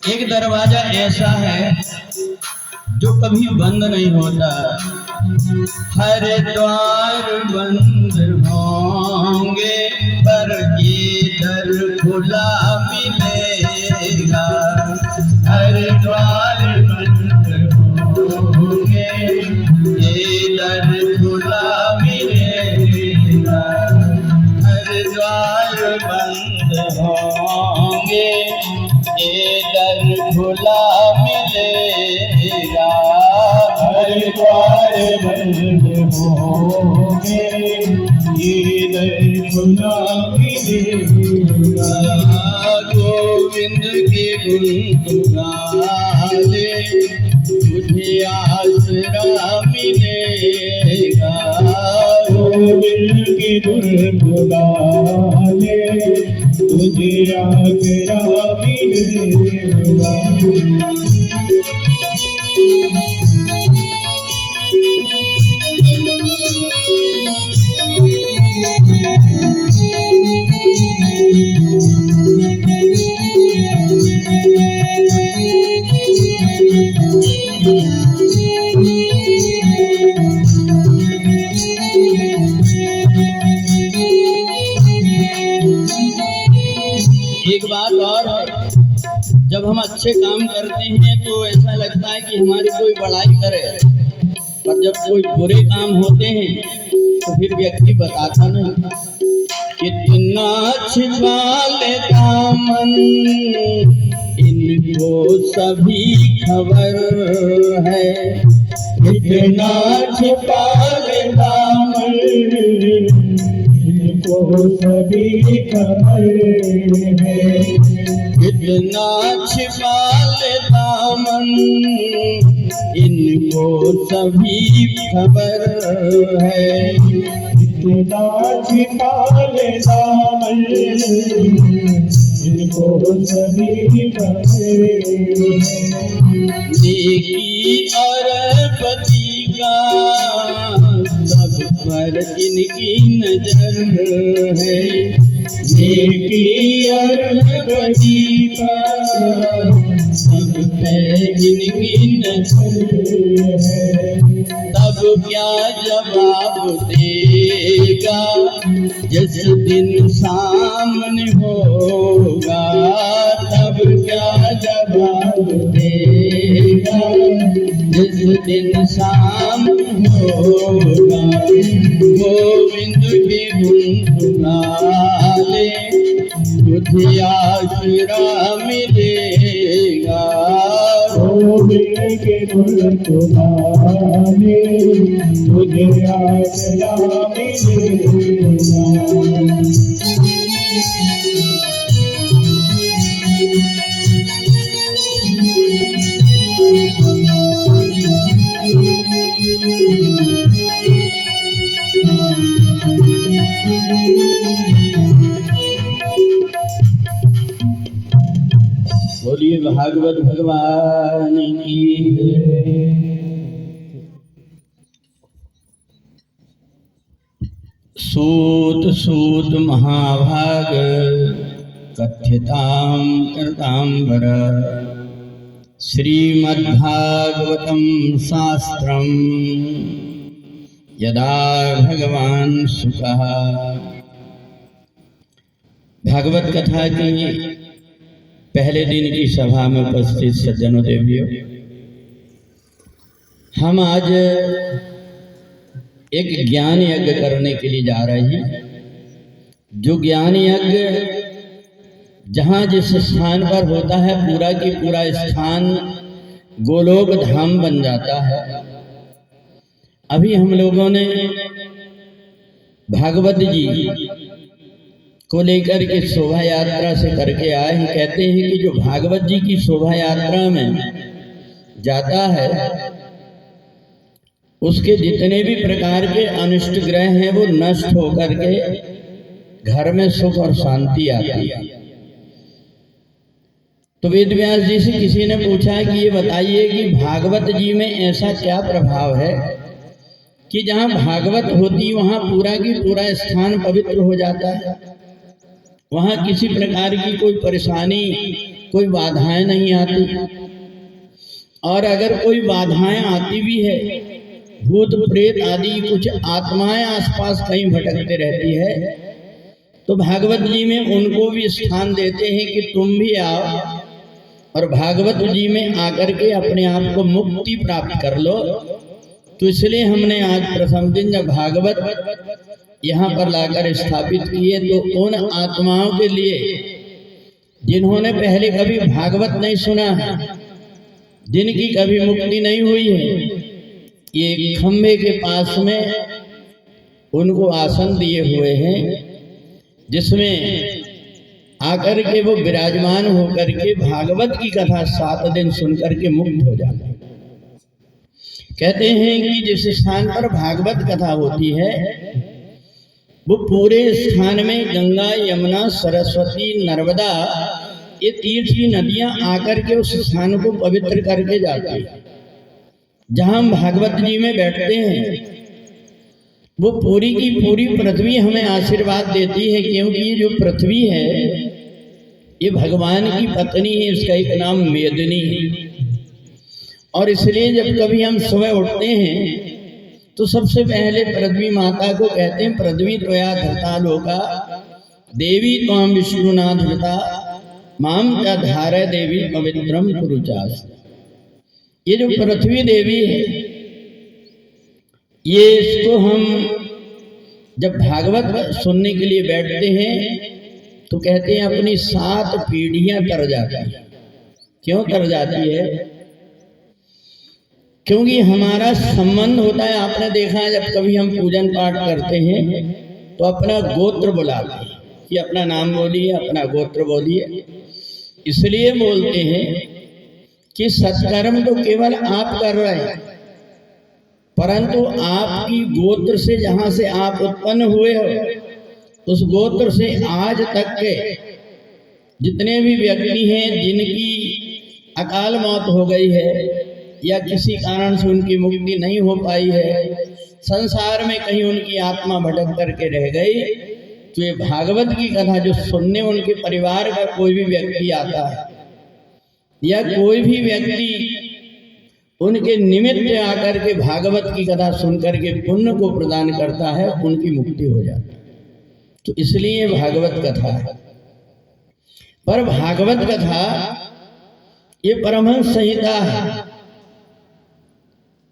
एक दरवाजा ऐसा है जो कभी बंद नहीं होता, हर द्वार बंद होंगे पर ये दर खुला मिलेगा। हर द्वार बंद होंगे ये दर खुला मिलेगा। हर द्वार बंद होंगे ये दर खुला मिलेगा। हर द्वार बंद होंगे ये दर खुला मिलेगा। गोविंद के गुण गाले तुझे आसरा मिलेगा। गोविंद के गुण गाले तुझे आसरा मिलेगा। एक बात और है, जब हम अच्छे काम करते हैं तो ऐसा लगता है कि हमारी कोई बड़ाई करे, पर जब कोई बुरे काम होते हैं तो फिर व्यक्ति बताता नहीं। कितना छिपा लेता मन इनको सभी खबर है। कितना छिपा लेता मन इनको सभी खबर है। कितना छिपा लेता मन इनको सभी खबर है। कितना छिपा लेता मन इनको सभी खबर है। नेकी और पति का सब पर इनकी नजर है। नेकी और पति का सब पर इनकी नजर है। तब क्या जवाब देगा जिस दिन सामने होगा। तब क्या जवाब देगा जिस दिन सामने होगा। गोविंद के गुण गाले तुझे आसरा मिलेगा। गोविंद के गुण गाले तुझे आसरा मिलेगा। बोलिए भागवत भगवान की जय। सूत सूत महाभाग कथ्यतां कृतांबर श्रीमद्भागवतं शास्त्रम् यदा भगवान सुखः। भागवत कथा की पहले दिन की सभा में उपस्थित सज्जनों देवियों, हम आज एक ज्ञान यज्ञ करने के लिए जा रहे हैं। जो ज्ञान यज्ञ जहाँ जिस स्थान पर होता है पूरा की पूरा स्थान गोलोक धाम बन जाता है। अभी हम लोगों ने भागवत जी को लेकर के शोभा यात्रा से करके आए हैं। कहते हैं कि जो भागवत जी की शोभा यात्रा में जाता है उसके जितने भी प्रकार के अनिष्ट ग्रह हैं वो नष्ट होकर के घर में सुख और शांति आती है। तो वेद व्यास जी से किसी ने पूछा कि ये बताइए कि भागवत जी में ऐसा क्या प्रभाव है कि जहाँ भागवत होती वहाँ पूरा की पूरा स्थान पवित्र हो जाता है, वहाँ किसी प्रकार की कोई परेशानी कोई बाधाएं नहीं आती, और अगर कोई बाधाएं आती भी है, भूत प्रेत आदि कुछ आत्माएं आसपास कहीं भटकते रहती है, तो भागवत जी में उनको भी स्थान देते हैं कि तुम भी आओ और भागवत जी में आकर के अपने आप को मुक्ति प्राप्त कर लो। तो इसलिए हमने आज प्रथम दिन जब भागवत यहाँ पर लाकर स्थापित किए, तो उन आत्माओं के लिए जिन्होंने पहले कभी भागवत नहीं सुना है, जिनकी कभी मुक्ति नहीं हुई है, ये खंभे के पास में उनको आसन दिए हुए हैं, जिसमें आकर के वो विराजमान होकर के भागवत की कथा 7 दिन सुनकर के मुक्त हो जाते हैं। कहते हैं कि जिस स्थान पर भागवत कथा होती है, वो पूरे स्थान में गंगा, यमुना, सरस्वती, नर्मदा, ये तीर्थी नदियां आकर के उस स्थान को पवित्र करके जाती है। जहां हम भागवत जी में बैठते हैं, वो पूरी की पूरी पृथ्वी हमें आशीर्वाद देती है, क्योंकि ये जो पृथ्वी है ये भगवान की पत्नी है, इसका एक नाम मेदिनी है। और इसलिए जब कभी हम सुबह उठते हैं तो सबसे पहले पृथ्वी माता को कहते हैं, पृथ्वी त्वया धृता लोका देवी त्वां विष्णुना धृता माम च धारय देवी पवित्रम कुरुचास। ये जो पृथ्वी देवी है, ये इसको हम जब भागवत सुनने के लिए बैठते हैं तो कहते हैं अपनी 7 पीढ़ियां तर जाती है। क्यों तर जाती है? क्योंकि हमारा संबंध होता है। आपने देखा है, जब कभी हम पूजन पाठ करते हैं तो अपना गोत्र बुलाते हैं कि अपना नाम बोलिए, अपना गोत्र बोलिए। इसलिए बोलते हैं कि सत्कर्म तो केवल आप कर रहे हैं, परंतु आपकी गोत्र से, जहां से आप उत्पन्न हुए हो, उस गोत्र से आज तक के जितने भी व्यक्ति हैं जिनकी अकाल मौत हो गई है या किसी कारण से उनकी मुक्ति नहीं हो पाई है, संसार में कहीं उनकी आत्मा भटक करके रह गई, तो ये भागवत की कथा जो सुनने उनके परिवार का कोई भी व्यक्ति आता है या कोई भी व्यक्ति उनके निमित्त आकर के भागवत की कथा सुनकर के पुण्य को प्रदान करता है, उनकी मुक्ति हो जाती है। तो इसलिए भागवत कथा है। पर भागवत कथा ये परमहंस संहिता है,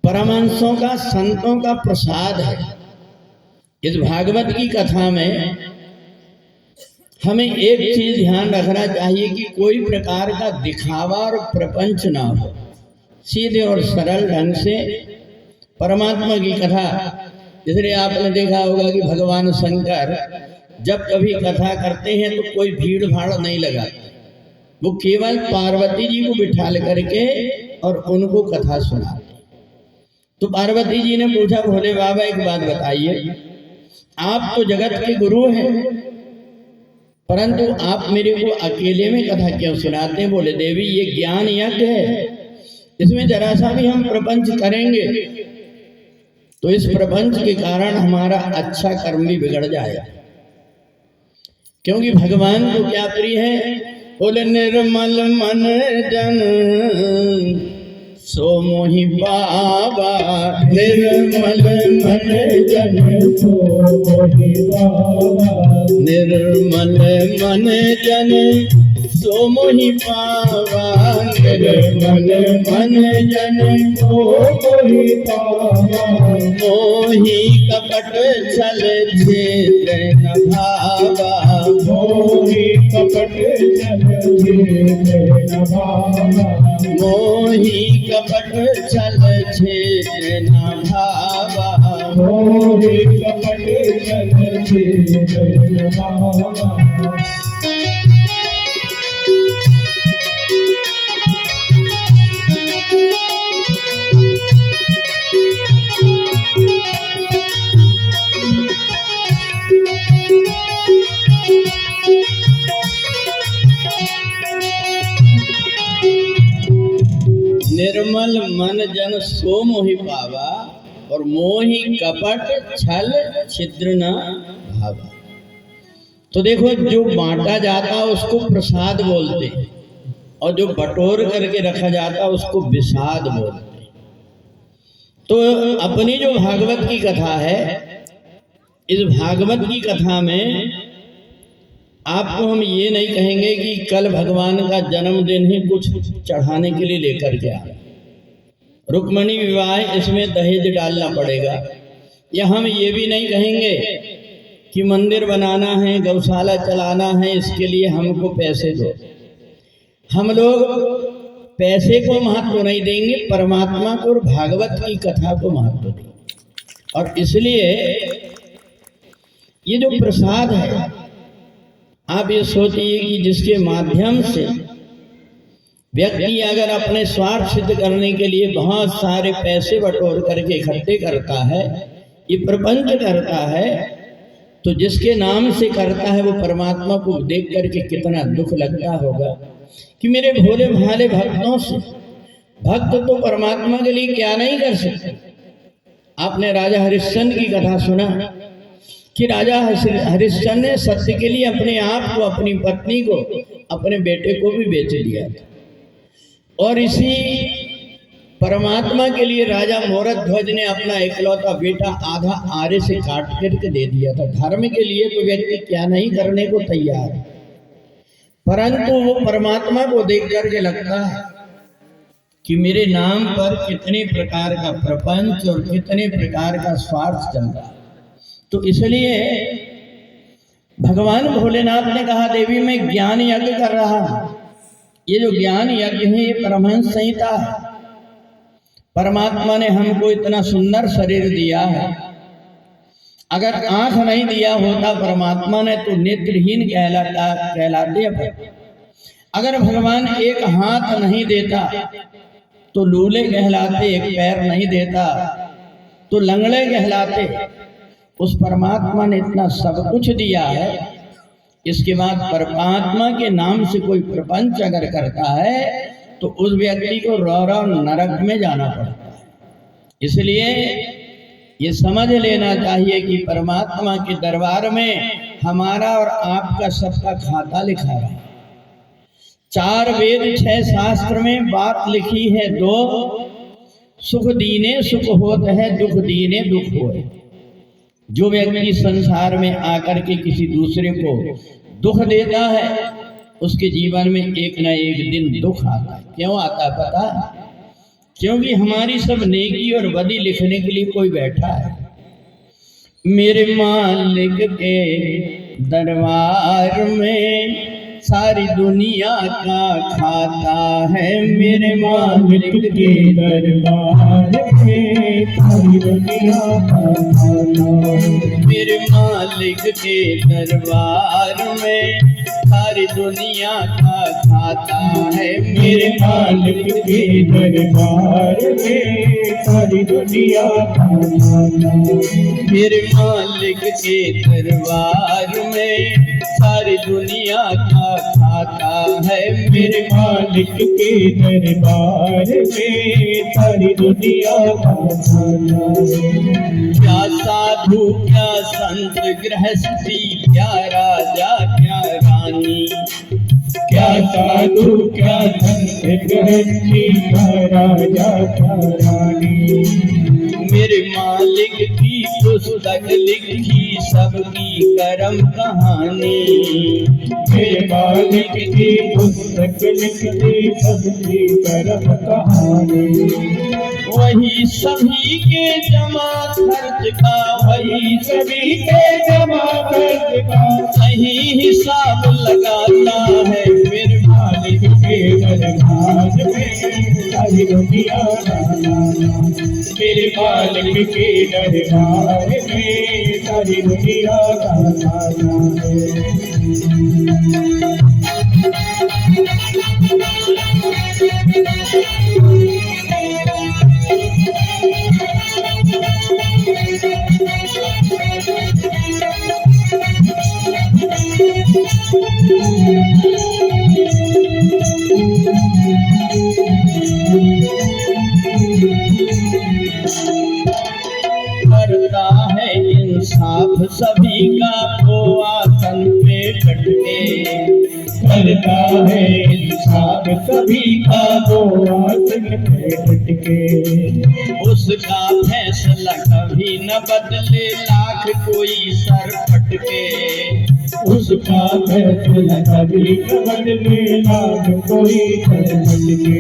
परमहंसों का, संतों का प्रसाद है। इस भागवत की कथा में हमें एक चीज ध्यान रखना चाहिए कि कोई प्रकार का दिखावा और प्रपंच ना हो। सीधे और सरल ढंग से परमात्मा की कथा। इसलिए आपने देखा होगा कि भगवान शंकर जब कभी कथा करते हैं तो कोई भीड़ भाड़ नहीं लगाते, वो केवल पार्वती जी को बिठा करके और उनको कथा सुनाते। तो पार्वती जी ने पूछा, भोले बाबा एक बात बताइए, आप तो जगत के गुरु हैं, परंतु आप मेरे को अकेले में कथा क्यों सुनाते हैं? बोले, देवी ये ज्ञान यज्ञ है, इसमें जरा सा भी हम प्रपंच करेंगे तो इस प्रपंच के कारण हमारा अच्छा कर्म भी बिगड़ जाएगा। क्योंकि भगवान को क्या प्रिय है? बोले, निर्मल मन जन सो मोहि बाबा, निर्मल मन जन सो मोहि बाबा, निर्मल मन जन सो मोहि पावा, निर्मल मन जन सो मोहि पावा, मोहि कपट छल छेत्र न भावा, मोहि कपट छल छेत्र न भावा, मोहि कपट छल छेत्र न भावा, मोहि कपट छल छेत्र न भावा। निर्मल मन जन सो मोहि पावा और मोहि कपट छल छिद्र न भावा। तो देखो, जो बांटा जाता उसको प्रसाद बोलते हैं और जो बटोर करके रखा जाता उसको विषाद बोलते हैं। तो अपनी जो भागवत की कथा है, इस भागवत की कथा में आपको हम ये नहीं कहेंगे कि कल भगवान का जन्मदिन ही कुछ चढ़ाने के लिए लेकर के आए, रुक्मणी विवाह इसमें दहेज डालना पड़ेगा, या हम ये भी नहीं कहेंगे कि मंदिर बनाना है, गौशाला चलाना है, इसके लिए हमको पैसे दो। हम लोग पैसे को महत्व नहीं देंगे, परमात्मा को और भागवत की कथा को महत्व देंगे। और इसलिए ये जो प्रसाद है, आप ये सोचिए कि जिसके माध्यम से व्यक्ति अगर अपने स्वार्थ सिद्ध करने के लिए बहुत सारे पैसे बटोर करके इकट्ठे करता है, ये प्रपंच करता है, तो जिसके नाम से करता है वो परमात्मा को देख करके कितना दुख लगता होगा कि मेरे भोले भाले भक्तों से, भक्त तो परमात्मा के लिए क्या नहीं कर सकते। आपने राजा हरिश्चंद्र की कथा सुना कि राजा हरिश्चंद्र ने सत्य के लिए अपने आप को, अपनी पत्नी को, अपने बेटे को भी बेच दिया था। और इसी परमात्मा के लिए राजा मोरध्वज ने अपना इकलौता बेटा आधा आरे से काट करके दे दिया था। धर्म के लिए तो व्यक्ति क्या नहीं करने को तैयार है, परंतु वो परमात्मा को देख करके लगता है कि मेरे नाम पर कितने प्रकार का प्रपंच और कितने प्रकार का स्वार्थ चल रहा है। तो इसलिए भगवान भोलेनाथ ने कहा, देवी मैं ज्ञान यज्ञ कर रहा हूं। ये जो ज्ञान यज्ञ है ये परमहंस संहिता है। परमात्मा ने हमको इतना सुंदर शरीर दिया है, अगर आंख नहीं दिया होता परमात्मा ने तो नेत्रहीन कहलाते। अगर भगवान एक हाथ नहीं देता तो लूले कहलाते, एक पैर नहीं देता तो लंगड़े कहलाते। उस परमात्मा ने इतना सब कुछ दिया है, इसके बाद परमात्मा के नाम से कोई प्रपंच अगर करता है तो उस व्यक्ति को रौ नरक में जाना पड़ता है। इसलिए ये समझ लेना चाहिए कि परमात्मा के दरबार में हमारा और आपका सबका खाता लिखा है। 4 वेद 6 शास्त्र में बात लिखी है 2, सुख दीने सुख होत है, दुख दीने दुख होए। जो व्यक्ति संसार में आकर के किसी दूसरे को दुख देता है उसके जीवन में एक न एक दिन दुख आता है। क्यों आता पता है? क्योंकि हमारी सब नेकी और बदी लिखने के लिए कोई बैठा है। मेरे मालिक के दरबार में सारी दुनिया का खाता है, मेरे मालिक के दरबार में सारी दुनिया का खाता है। मेरे मालिक के दरबार में सारी दुनिया का खाता है, मेरे मालिक के दरबार में सारी दुनिया का खाता है। मेरे मालिक के दरबार में सारी दुनिया का खाता है, मेरे मालिक के दरबार में सारी दुनिया का खाता है। क्या साधु क्या संत गृहस्थी, क्या राजा क्या रानी, क्या साधु क्या संत गृहस्थी, क्या राजा क्या रानी। मेरे मालिक की पुस्तक लिखी सबकी कर्म कहानी, मेरे मालिक की पुस्तक लिखी सबकी कर्म कहानी। वही सभी के जमा खर्च का, वही सभी के जमा खर्च का सही हिसाब लगाता है, मेरे मालिक के दरबार में सारी दुनिया का खाता। मेरे मालिक के दरबार में सारी दुनिया का खाता है। करता है इंसाफ सभी का, वो आसन पे कट के करता है इंसाफ सभी का दो आसन पे हटके। उसका फैसला कभी न बदले, लाख कोई सर पटके। उसका फैसला कभी न बदले, लाख कोई सर पटके।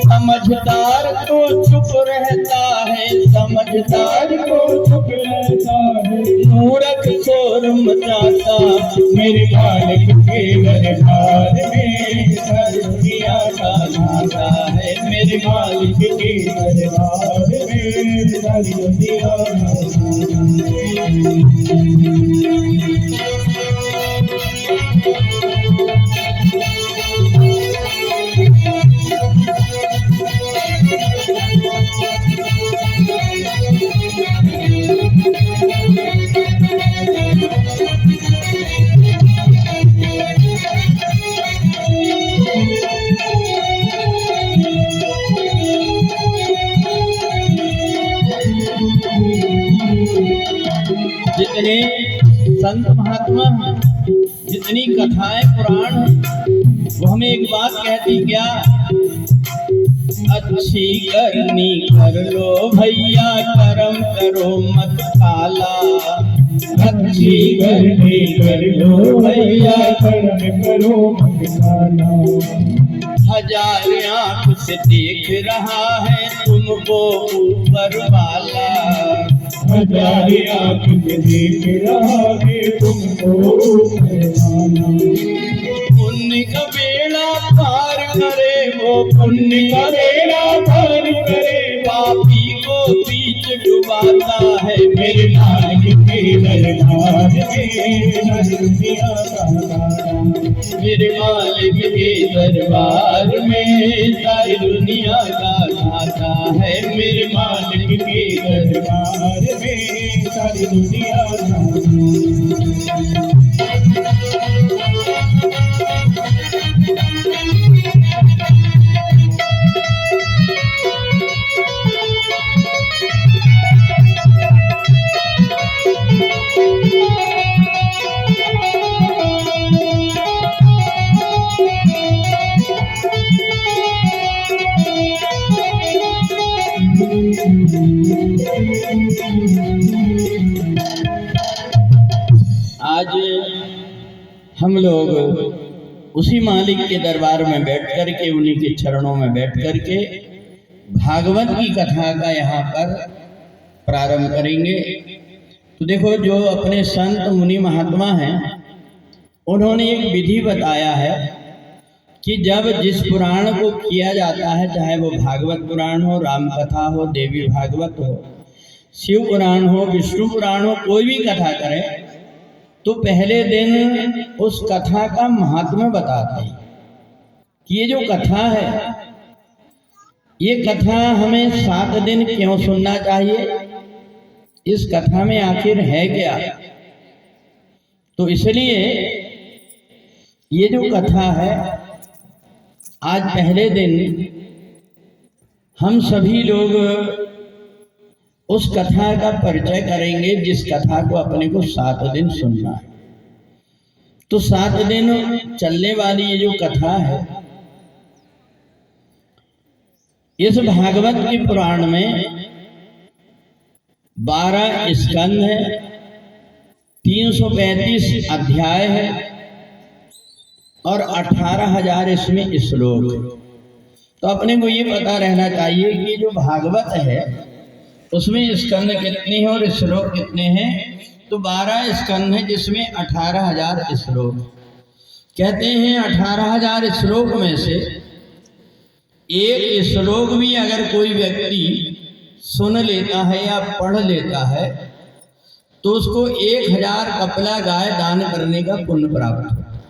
समझदार तो चुप रहता है, समझदार को चुप रहता है, मूर्ख शोर मचाता। मेरे मालिक के दरबार में सारी दुनिया का नाता है। मेरे मालिक के दरबार में सारी दुनिया का जितने संत महात्मा हैं, जितनी कथाएं पुराण हैं, वो हमें एक बात कहती क्या, अच्छी करनी कर लो भैया, कर्म करो मत काला। अच्छी करनी कर लो भैया, कर्म करो मत काला। हजार आंख से देख रहा है तुमको ऊपर वाला। हजार आंख से देख रहा है तुमको ऊपर वाला। पुण्य का बेड़ा पार करे वो, पुण्य का बेड़ा पार करे, पापी को बीच डुबाता है। मेरे मालिक के दरबार में सारी दुनिया का नाता। मेरे मालिक के दरबार में सारी दुनिया का नाता है। मेरे मालिक के दरबार में सारी दुनिया का नाता। आज हम लोग उसी मालिक के दरबार में बैठ कर के, उन्हीं के चरणों में बैठ कर के भागवत की कथा का यहाँ पर प्रारंभ करेंगे। तो देखो, जो अपने संत मुनि महात्मा हैं, उन्होंने एक विधि बताया है कि जब जिस पुराण को किया जाता है, चाहे वो भागवत पुराण हो, राम कथा हो, देवी भागवत हो, शिव पुराण हो, विष्णु पुराण हो, कोई भी कथा करे तो पहले दिन उस कथा का महात्म्य बताते हैं कि ये जो कथा है, ये कथा हमें 7 दिन क्यों सुनना चाहिए, इस कथा में आखिर है क्या। तो इसलिए ये जो कथा है, आज पहले दिन हम सभी लोग उस कथा का परिचय करेंगे, जिस कथा को अपने को 7 दिन सुनना है। तो 7 दिन चलने वाली ये जो कथा है, इस भागवत के पुराण में 12 स्कंद है, 335 अध्याय है और 18,000 इसमें श्लोक है। तो अपने को ये पता रहना चाहिए कि जो भागवत है उसमें स्कंद कितने हैं और श्लोक कितने हैं। तो 12 स्कंद है, जिसमें 18,000 श्लोक। कहते हैं 18,000 श्लोक में से एक श्लोक भी अगर कोई व्यक्ति सुन लेता है या पढ़ लेता है तो उसको 1000 कपिला गाय दान करने का पुण्य प्राप्त होता है।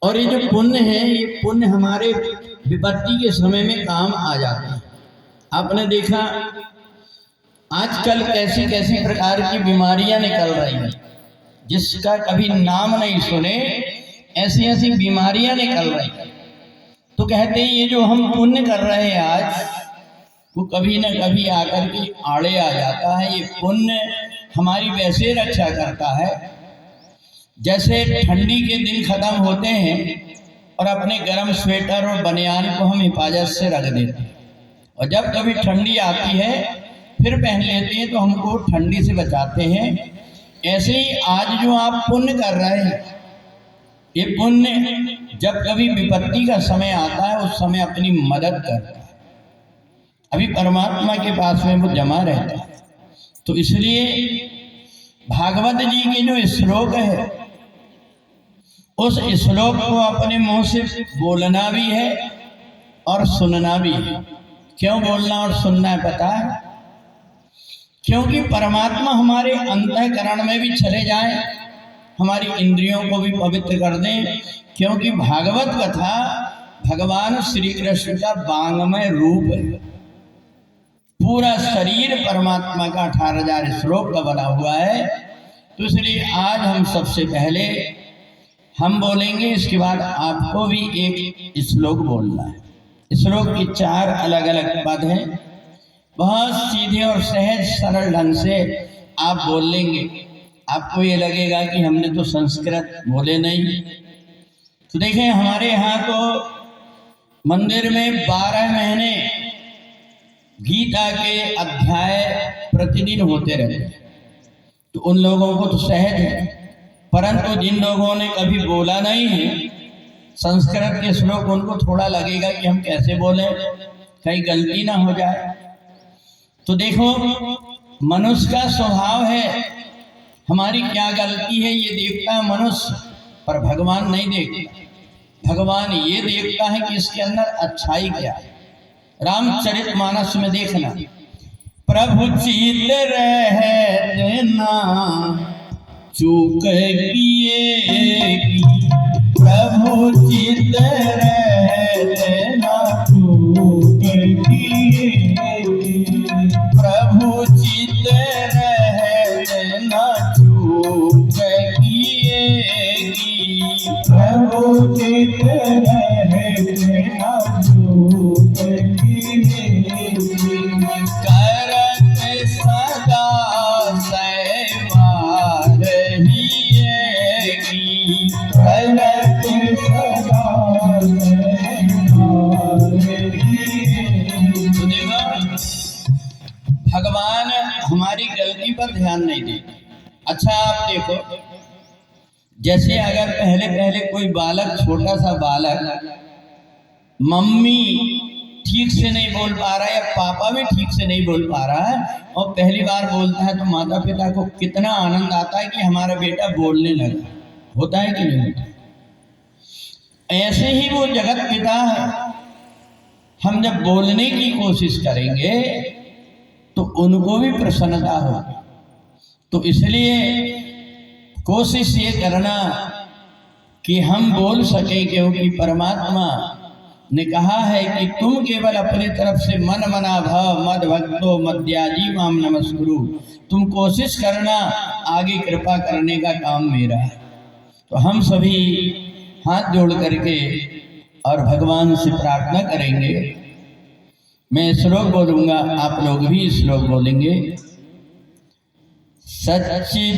और ये जो पुण्य है, ये पुण्य हमारे विपत्ति के समय में काम आ जाते हैं। आपने देखा आजकल कैसी कैसी प्रकार की बीमारियां निकल रही हैं, जिसका कभी नाम नहीं सुने, ऐसी ऐसी बीमारियां निकल रही हैं। तो कहते हैं ये जो हम पुण्य कर रहे हैं आज, वो कभी न कभी आकर के आड़े आ जाता है। ये पुण्य हमारी वैसे रक्षा करता है, जैसे ठंडी के दिन खत्म होते हैं और अपने गर्म स्वेटर और बनियान को हम हिफाजत से रख देते हैं, और जब कभी ठंडी आती है फिर पहन लेते हैं तो हमको ठंडी से बचाते हैं। ऐसे ही आज जो आप पुण्य कर रहे हैं, ये पुण्य जब कभी विपत्ति का समय आता है उस समय अपनी मदद करता है। अभी परमात्मा के पास में वो जमा रहता है। तो इसलिए भागवत जी के जो श्लोक है, उस श्लोक को अपने मुंह से बोलना भी है और सुनना भी है। क्यों बोलना और सुनना है पता है? क्योंकि परमात्मा हमारे अंतःकरण में भी चले जाए, हमारी इंद्रियों को भी पवित्र कर दें। क्योंकि भागवत कथा भगवान श्री कृष्ण का वांगमय रूप है। पूरा शरीर परमात्मा का 18,000 श्लोक का बना हुआ है। तो इसलिए आज हम सबसे पहले हम बोलेंगे, इसके बाद आपको भी एक श्लोक बोलना है। श्लोक की 4 अलग अलग पद हैं। बहुत सीधे और सहज सरल ढंग से आप बोल लेंगे। आपको ये लगेगा कि हमने तो संस्कृत बोले नहीं। तो देखें, हमारे यहाँ तो मंदिर में 12 महीने गीता के अध्याय प्रतिदिन होते रहते हैं, तो उन लोगों को तो सहज है। परंतु जिन लोगों ने कभी बोला नहीं है संस्कृत के श्लोक, उनको थोड़ा लगेगा कि हम कैसे बोलें, कहीं गलती ना हो जाए। तो देखो, मनुष्य का स्वभाव है हमारी क्या गलती है ये देखता है मनुष्य, पर भगवान नहीं देखता। भगवान ये देखता है कि इसके अंदर अच्छाई क्या है। रामचरितमानस में देखना, प्रभु चित रहते ना चूक किए, प्रभु चित रहते ना चूक किए, प्रभु चित रहते ना चूक किए, प्रभु चित रहते ना चूक किए, करत सदा सहवार हिएगी, करत सदा सहवार हिएगी। तो देखो, भगवान हमारी गलती पर ध्यान नहीं देते। अच्छा आप देखो, जैसे अगर पहले कोई बालक, छोटा सा बालक मम्मी ठीक से नहीं बोल पा रहा है या पापा भी ठीक से नहीं बोल पा रहा है और पहली बार बोलता है, तो माता पिता को कितना आनंद आता है कि हमारा बेटा बोलने लगा। होता है कि नहीं होता? ऐसे ही वो जगत पिता है। हम जब बोलने की कोशिश करेंगे तो उनको भी प्रसन्नता होगी। तो इसलिए कोशिश ये करना कि हम बोल सकें, क्योंकि परमात्मा ने कहा है कि तुम केवल अपने तरफ से मन मना भव मद भक्तो मद्याजी माम नमस्कुरु। तुम कोशिश करना, आगे कृपा करने का काम मेरा है। तो हम सभी हाथ जोड़ करके और भगवान से प्रार्थना करेंगे। मैं श्लोक बोलूंगा, आप लोग भी श्लोक बोलेंगे। सच्चिदानंद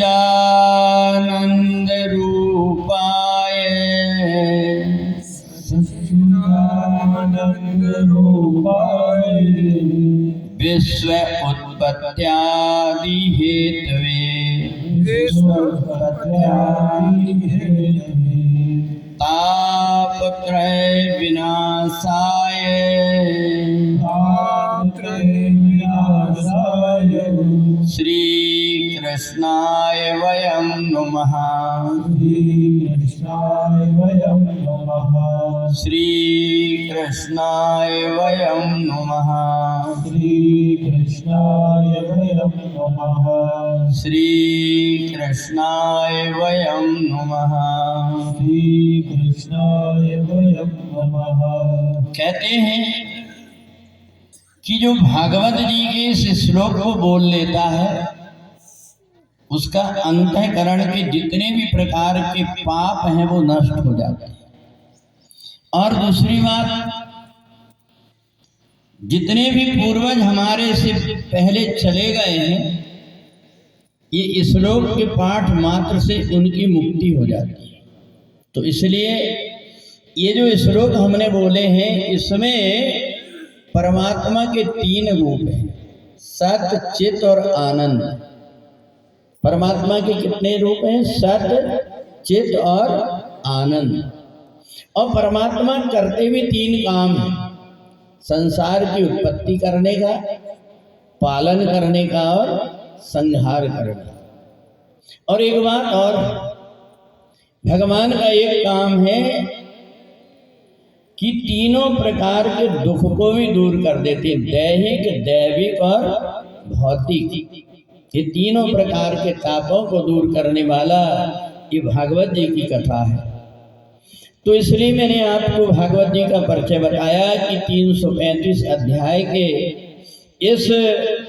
रूपाय सच्चिदानंद रूपाय विश्व उत्पत्त्यादि हेतवे तापत्रय विनाशाय श्री कृष्णाय वयं नमः। श्री कृष्णाय वयं नमः। श्री कृष्णाय वयं नमः। श्री कृष्णाय वयं नमः। श्री कृष्णाय वयं नमः। कहते हैं कि जो भागवत जी के इस श्लोक को बोल लेता है उसका अंतःकरण के जितने भी प्रकार के पाप हैं वो नष्ट हो जाते हैं। और दूसरी बात, जितने भी पूर्वज हमारे से पहले चले गए हैं, ये श्लोक के पाठ मात्र से उनकी मुक्ति हो जाती है। तो इसलिए ये जो श्लोक हमने बोले हैं इसमें परमात्मा के 3 रूप हैं, सत, चित और आनंद। परमात्मा के कितने रूप हैं? सत, चित और आनंद। और परमात्मा करते भी 3 काम हैं, संसार की उत्पत्ति करने का, पालन करने का और संहार करने का। और एक बात और, भगवान का एक काम है कि तीनों प्रकार के दुख को भी दूर कर देते, दैहिक, दैविक और भौतिक। ये तीनों प्रकार के तापों को दूर करने वाला ये भागवत जी की कथा है। तो इसलिए मैंने आपको भागवत जी का परिचय बताया कि 335 अध्याय के इस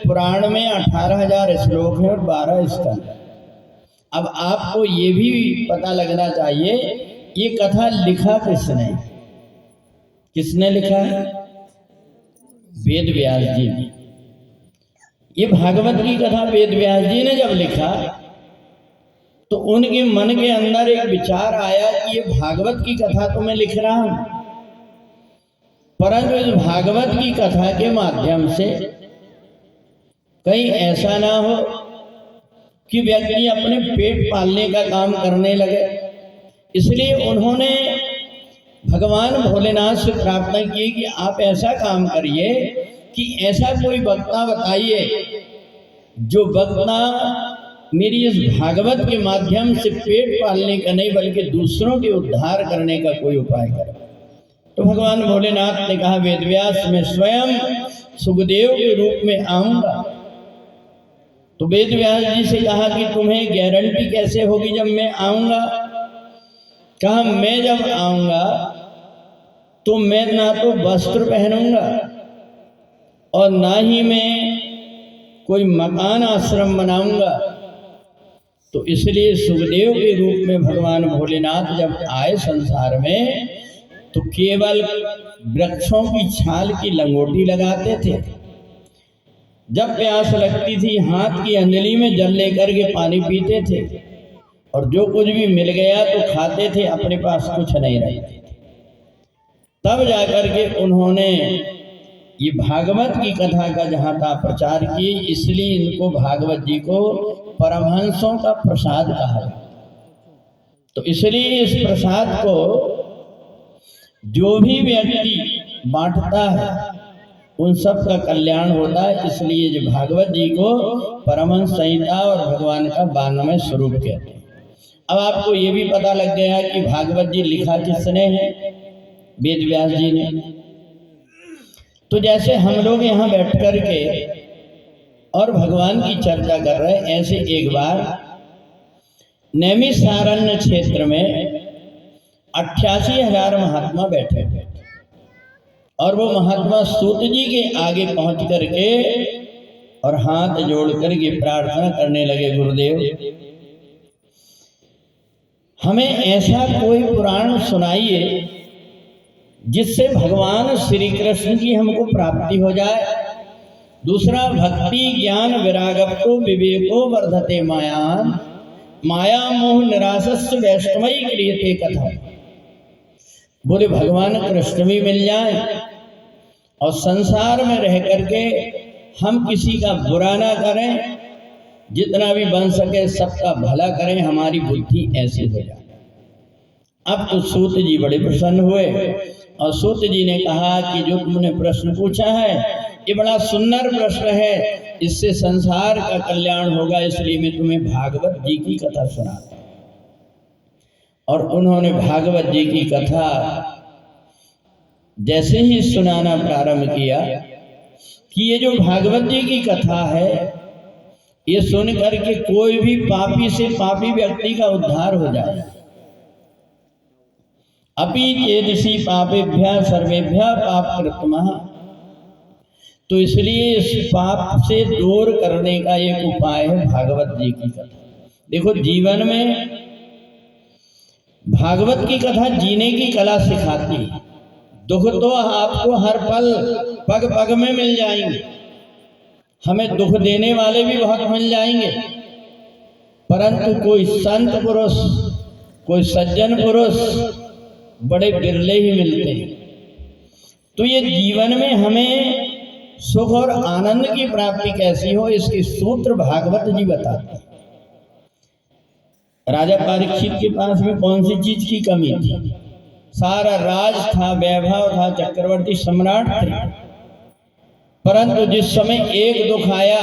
पुराण में 18,000 श्लोक है और 12 स्कंद। अब आपको ये भी पता लगना चाहिए ये कथा लिखा किसने? किसने लिखा है? वेद व्यास जी ने। ये भागवत की कथा वेद व्यास जी ने जब लिखा तो उनके मन के अंदर एक विचार आया कि ये भागवत की कथा तो मैं लिख रहा हूं, परंतु इस भागवत की कथा के माध्यम से कहीं ऐसा ना हो कि व्यक्ति अपने पेट पालने का काम करने लगे। इसलिए उन्होंने भगवान भोलेनाथ से प्रार्थना की कि आप ऐसा काम करिए कि ऐसा कोई वक्ता बताइए जो वक्ता मेरी इस भागवत के माध्यम से पेट पालने का नहीं बल्कि दूसरों के उद्धार करने का कोई उपाय करे। तो भगवान भोलेनाथ ने कहा वेदव्यास मैं स्वयं सुखदेव के रूप में आऊंगा। तो वेदव्यास जी से कहा कि तुम्हें गारंटी कैसे होगी जब मैं आऊंगा? कहा मैं जब आऊंगा तो मैं ना तो वस्त्र पहनूंगा और ना ही मैं कोई मकान आश्रम बनाऊंगा। तो इसलिए सुखदेव के रूप में भगवान भोलेनाथ जब आए संसार में तो केवल वृक्षों की छाल की लंगोटी लगाते थे। जब प्यास लगती थी हाथ की अंजलि में जल लेकर के पानी पीते थे और जो कुछ भी मिल गया तो खाते थे, अपने पास कुछ नहीं रखते थे। तब जाकर के उन्होंने ये भागवत की कथा का जहाँ था प्रचार किए, इसलिए इनको भागवत जी को परमहंसों का प्रसाद कहा है। तो इसलिए इस प्रसाद को जो भी व्यक्ति बांटता है उन सब का कल्याण होता है। इसलिए जो भागवत जी को परमहंस संहिता और भगवान का 92वें स्वरूप कहते हैं। अब आपको ये भी पता लग गया कि भागवत जी लिखा किसने है? वेद व्यास जी ने। तो जैसे हम लोग यहाँ बैठ कर के और भगवान की चर्चा कर रहे हैं, ऐसे एक बार नैमिषारण्य क्षेत्र में 88,000 महात्मा बैठे थे और वो महात्मा सूत जी के आगे पहुंच करके और हाथ जोड़ करके प्रार्थना करने लगे, गुरुदेव हमें ऐसा कोई पुराण सुनाइए जिससे भगवान श्री कृष्ण की हमको प्राप्ति हो जाए। दूसरा, भक्ति ज्ञान विरागप्तो विवेको वर्धते मायान माया मोह निरासस्य वैष्णवई क्रियते कथा। बोले भगवान कृष्ण भी मिल जाए और संसार में रह करके हम किसी का बुरा ना करें, जितना भी बन सके सबका भला करें, हमारी बुद्धि ऐसी हो जाए। अब तो सूत जी बड़े प्रसन्न हुए और सूत जी ने कहा कि जो तुमने प्रश्न पूछा है ये बड़ा सुंदर प्रश्न है, इससे संसार का कल्याण होगा, इसलिए मैं तुम्हें भागवत जी की कथा सुनाता हूं। और उन्होंने भागवत जी की कथा जैसे ही सुनाना प्रारंभ किया कि ये जो भागवत जी की कथा है ये सुन करके कोई भी पापी से पापी व्यक्ति का उद्धार हो जाए। अपि चेदसि पापेभ्यः सर्वेभ्यः पापकृतमः। तो इसलिए इस पाप से दूर करने का एक उपाय है भागवत जी की कथा। देखो जीवन में भागवत की कथा जीने की कला सिखाती है। दुख तो आपको हर पल पग पग में मिल जाएंगे, हमें दुख देने वाले भी बहुत मिल जाएंगे, परंतु कोई संत पुरुष, कोई सज्जन पुरुष बड़े बिरले ही मिलते हैं। तो ये जीवन में हमें सुख और आनंद की प्राप्ति कैसी हो, इसके सूत्र भागवत जी बताते हैं। राजा परीक्षित के पास में कौन सी चीज की कमी थी? सारा राज था, वैभव था, चक्रवर्ती सम्राट थे, परंतु जिस समय एक दुख आया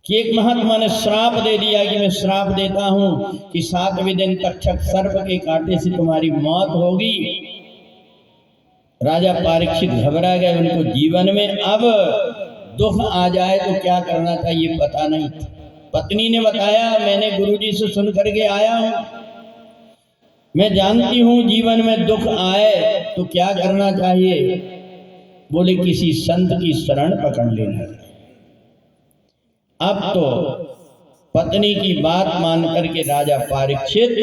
कि एक महात्मा ने श्राप दे दिया कि मैं श्राप देता हूं कि 7वें दिन तक्षक सर्प के कांटे से तुम्हारी मौत होगी, राजा परीक्षित घबरा गए। उनको जीवन में अब दुख आ जाए तो क्या करना चाहिए पता नहीं था। पत्नी ने बताया, मैंने गुरुजी से सुन करके आया हूं, मैं जानती हूं जीवन में दुख आए तो क्या करना चाहिए। बोले किसी संत की शरण पकड़ लेना। अब तो पत्नी की बात मान करके राजा परीक्षित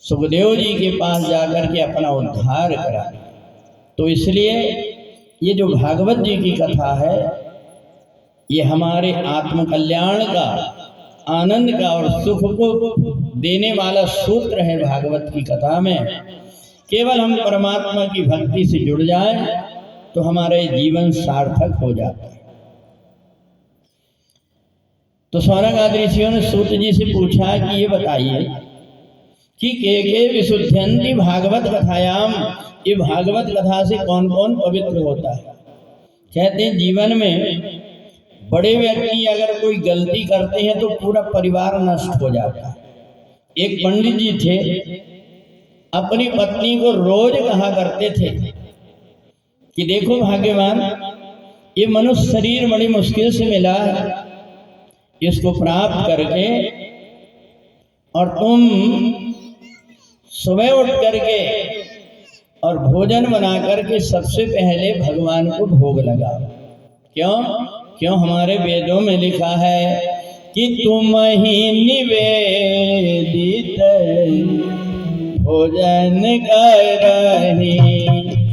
सुखदेव जी के पास जाकर के अपना उद्धार करा। तो इसलिए ये जो भागवत जी की कथा है, ये हमारे आत्म कल्याण का, आनंद का और सुख को देने वाला सूत्र है। भागवत की कथा में केवल हम परमात्मा की भक्ति से जुड़ जाए तो हमारा जीवन सार्थक हो जाता है। तो सौनक आदि ऋषियों ने सूत जी से पूछा कि ये बताइए कि के विशुद्ध्यंति भागवत कथायाम, ये भागवत कथा से कौन कौन पवित्र होता है। कहते हैं जीवन में बड़े व्यक्ति अगर कोई गलती करते हैं तो पूरा परिवार नष्ट हो जाता है। एक पंडित जी थे, अपनी पत्नी को रोज कहा करते थे कि देखो भाग्यवान, ये मनुष्य शरीर बड़ी मुश्किल से मिला है, इसको प्राप्त करके और तुम सुबह उठ करके और भोजन बना करके सबसे पहले भगवान को भोग लगाओ। क्यों हमारे वेदों में लिखा है कि तुम ही निवेदित भोजन करही,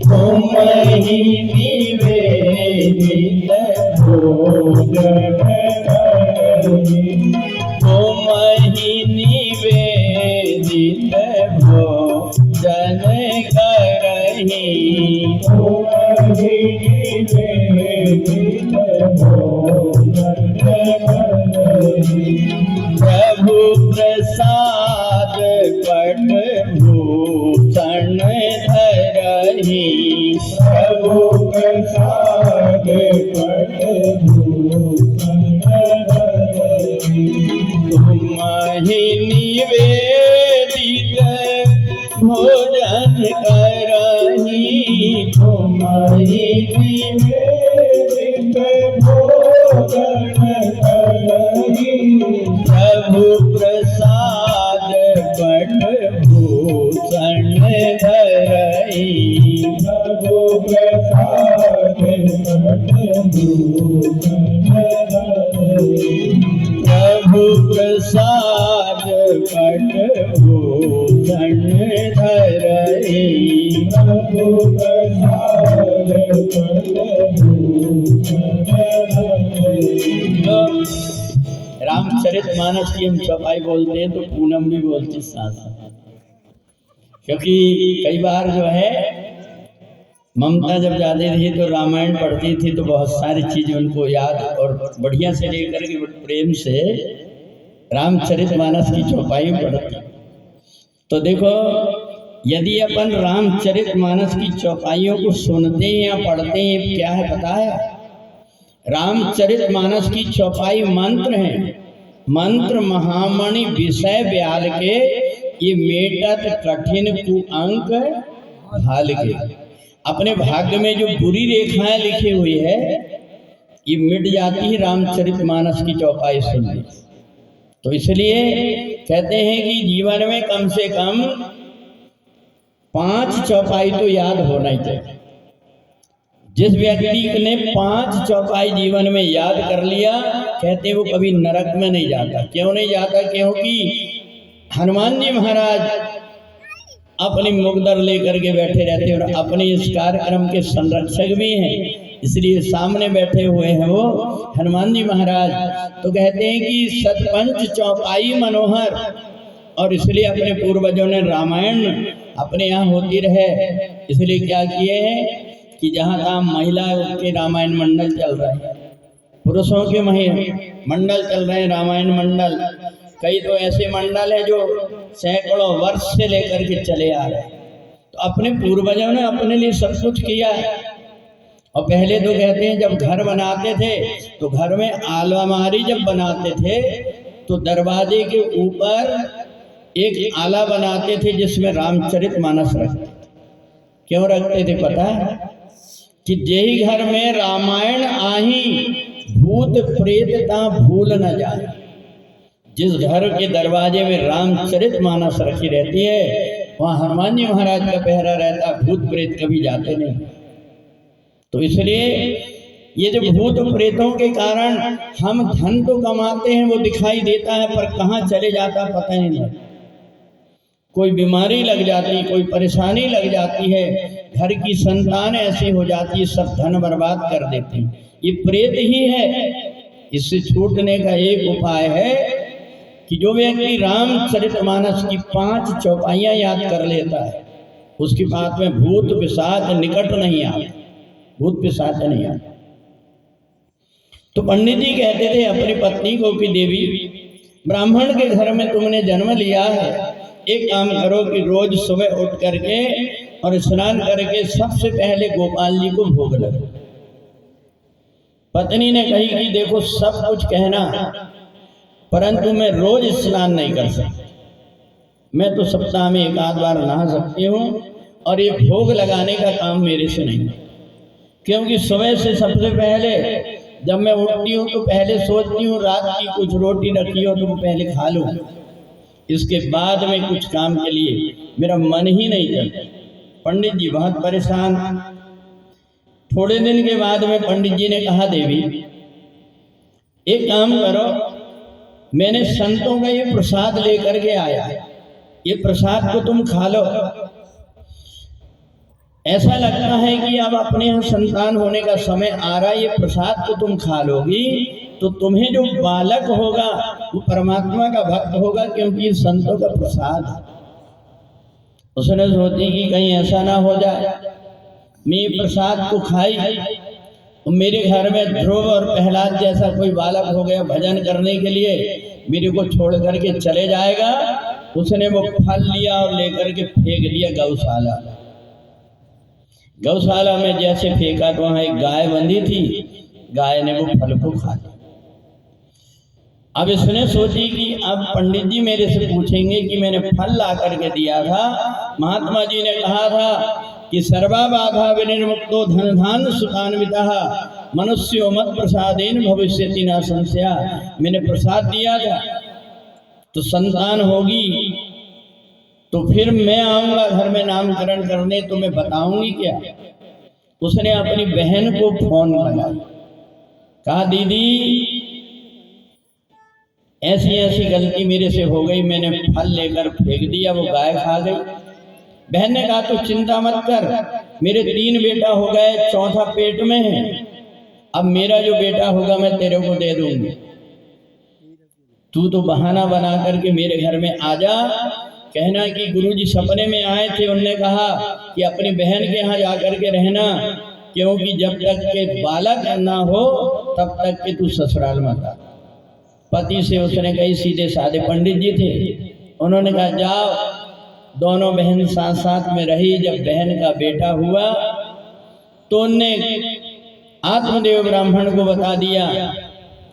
तुम ही निवेदित भोजन करही, तुम ही निवेदित भोजन करही, तुम ही निवेदित भोजन करही। प्रभु प्रसाद पट भूषण धरही, प्रभु प्रसाद पट भूषण धरही, तुम ही निवेदित भोजन करही, तुम ही निवेदित भोजन करही। प्रभु प्रसाद पट भूषण धरही, प्रभु प्रसाद पट भूषण धरही, प्रभु प्रसाद पट भूषण धरही, प्रभु प्रसाद पट भूषण धरही। रामचरितमानस की हम चौपाई बोलते हैं तो पूनम भी बोलते साथ, क्योंकि कई बार जो है ममता जब ज़्यादा थी तो रामायण पढ़ती थी तो बहुत सारी चीज़ें उनको याद और बढ़िया से लेकर के प्रेम से रामचरितमानस की चौपाई पढ़ती। तो देखो, यदि अपन रामचरितमानस की चौपाइयों को सुनते हैं या पढ़ते हैं, क्या है पता है? रामचरितमानस की चौपाई मंत्र है, मंत्र महामणि विषय ब्याल के, ये मेटत कठिन कुअंक भाल के। अपने भाग्य में जो बुरी रेखाएं लिखी हुई है ये मिट जाती है रामचरितमानस की चौपाई सुनने। तो इसलिए कहते हैं कि जीवन में कम से कम 5 चौपाई तो याद होना ही चाहिए। जिस व्यक्ति ने 5 चौपाई जीवन में याद कर लिया, कहते वो कभी नरक में नहीं जाता। क्यों नहीं जाता? क्योंकि हनुमान जी महाराज अपनी मुकदर लेकर के बैठे रहते और अपने इस कार्यक्रम के संरक्षक भी हैं, इसलिए सामने बैठे हुए हैं वो हनुमान जी महाराज। तो कहते हैं कि सतपंच चौपाई मनोहर, और इसलिए अपने पूर्वजों ने रामायण अपने यहाँ होती रहे, इसलिए क्या किए हैं कि जहाँ तहाँ महिला के रामायण मंडल चल रहे हैं, पुरुषों के मंडल चल रहे हैं रामायण मंडल। कई तो ऐसे मंडल है जो सैकड़ों वर्ष से लेकर के चले आ रहे हैं। तो अपने पूर्वजों ने अपने लिए सब कुछ किया है। और पहले तो कहते हैं जब घर बनाते थे तो घर में आलमारी जब बनाते थे तो दरवाजे के ऊपर एक आला बनाते थे जिसमें रामचरितमानस रखते थे। क्यों रखते थे पता है? कि यही घर में रामायण आही भूत प्रेत ता भूल न जाए। जिस घर के दरवाजे में रामचरितमानस रखी रहती है वहाँ हनुमान जी महाराज का पहरा रहता, भूत प्रेत कभी जाते नहीं। तो इसलिए ये जो भूत प्रेतों के कारण हम धन तो कमाते हैं वो दिखाई देता है, पर कहाँ चले जाता पता ही नहीं। कोई बीमारी लग जाती, कोई परेशानी लग जाती है, घर की संतान ऐसी हो जाती है, सब धन बर्बाद कर देती है। ये प्रेत ही है। इससे छूटने का एक उपाय है कि जो व्यक्ति रामचरितमानस की 5 चौपाइयाँ याद कर लेता है उसकी बात में भूत पिशाच निकट नहीं आते, भूत पिशाच नहीं आते। तो पंडित जी कहते थे अपनी पत्नी को कि देवी, ब्राह्मण के घर में तुमने जन्म लिया है, एक काम करो कि रोज सुबह उठ करके और स्नान करके सबसे पहले गोपाल जी को भोग लगो। पत्नी ने कही कि देखो सब कुछ कहना, परंतु मैं रोज स्नान नहीं कर सकती, मैं तो सप्ताह में 1 आध बार नहा सकती हूँ और ये भोग लगाने का काम मेरे से नहीं। क्योंकि सुबह से सबसे पहले जब मैं उठती हूँ तो पहले सोचती हूँ रात की कुछ रोटी रखी हो तो पहले खा लूँ, इसके बाद में कुछ काम के लिए मेरा मन ही नहीं चलता। पंडित जी बहुत परेशान। थोड़े दिन के बाद में पंडित जी ने कहा देवी एक काम करो, मैंने संतों का ये प्रसाद लेकर के आया, ये प्रसाद को तुम खा लो। ऐसा लगता है कि अब अपने यहाँ संतान होने का समय आ रहा है, ये प्रसाद को तुम खा लोगी तो तुम्हें जो बालक होगा वो परमात्मा का भक्त होगा, क्योंकि ये संतों का प्रसाद है। उसने सोची कि कहीं ऐसा ना हो जाए मैं ये प्रसाद को खाई तो मेरे घर में ध्रुव और प्रहलाद जैसा कोई बालक हो गया भजन करने के लिए, मेरे को छोड़ करके चले जाएगा। उसने वो फल लिया और लेकर के फेंक दिया गौशाला। गौशाला में जैसे फेंका तो वहाँ एक गाय बंधी थी, गाय ने वो फल को खा लिया। अब इसने सोची कि अब पंडित जी मेरे से पूछेंगे कि मैंने फल ला करके दिया था, महात्मा जी ने कहा था कि सर्वा बाधा विनिर्मुक्तो धनधान सुखान्वितः मनुष्यो मत प्रसादेन भविष्यति न संशया। मैंने प्रसाद दिया था तो संतान होगी तो फिर मैं आऊंगा घर में नामकरण करने, तो मैं बताऊंगी क्या। उसने अपनी बहन को फोन लगाया, कहा दीदी ऐसी ऐसी गलती मेरे से हो गई, मैंने फल लेकर फेंक दिया, वो गाय खा गई। बहन ने कहा तो चिंता मत कर, मेरे 3 बेटा हो गए, 4था पेट में है, अब मेरा जो बेटा होगा मैं तेरे को दे दूंगी, तू तो बहाना बना करके मेरे घर में आ जा। कहना कि गुरुजी सपने में आए थे, उन्होंने कहा कि अपनी बहन के यहाँ जाकर के रहना, क्योंकि जब तक के बालक ना हो तब तक के तू ससुराल मत आ। पति से उसने कही, सीधे साधे पंडित जी थे, उन्होंने कहा जाओ। दोनों बहन साथ साथ में रही। जब बहन का बेटा हुआ तो उनने आत्मदेव ब्राह्मण को बता दिया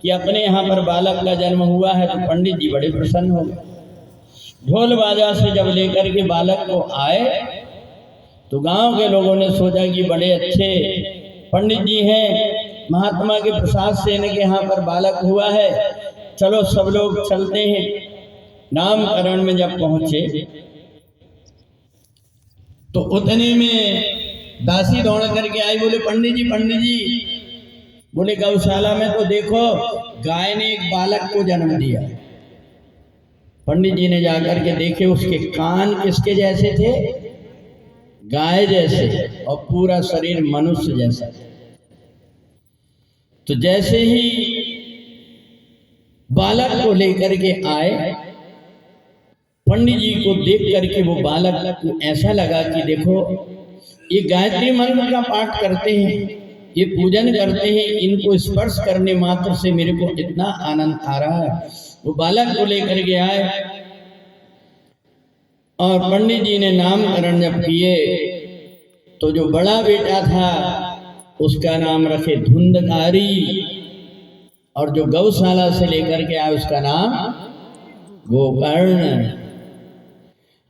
कि अपने यहाँ पर बालक का जन्म हुआ है। तो पंडित जी बड़े प्रसन्न हो गए। ढोल बाजा से जब लेकर के बालक को आए तो गांव के लोगों ने सोचा कि बड़े अच्छे पंडित जी हैं, महात्मा के प्रसाद से इनके यहाँ पर बालक हुआ है, चलो सब लोग चलते हैं। नामकरण में जब पहुंचे तो उतने में दासी दौड़ करके आई, बोले पंडित जी। बोले गौशाला में तो देखो गाय ने एक बालक को जन्म दिया। पंडित जी ने जाकर के देखे, उसके कान किसके जैसे थे? गाय जैसे, और पूरा शरीर मनुष्य जैसा। तो जैसे ही बालक को लेकर के आए पंडित जी को देख करके वो बालक को ऐसा लगा कि देखो ये गायत्री मंत्र का पाठ करते हैं, ये पूजन करते हैं, इनको स्पर्श करने मात्र से मेरे को इतना आनंद आ रहा है। वो बालक को लेकर के आए और पंडित जी ने नामकरण जब किए तो जो बड़ा बेटा था उसका नाम रखे धुंधकारी और जो गौशाला से लेकर के आए उसका नाम गोकर्ण।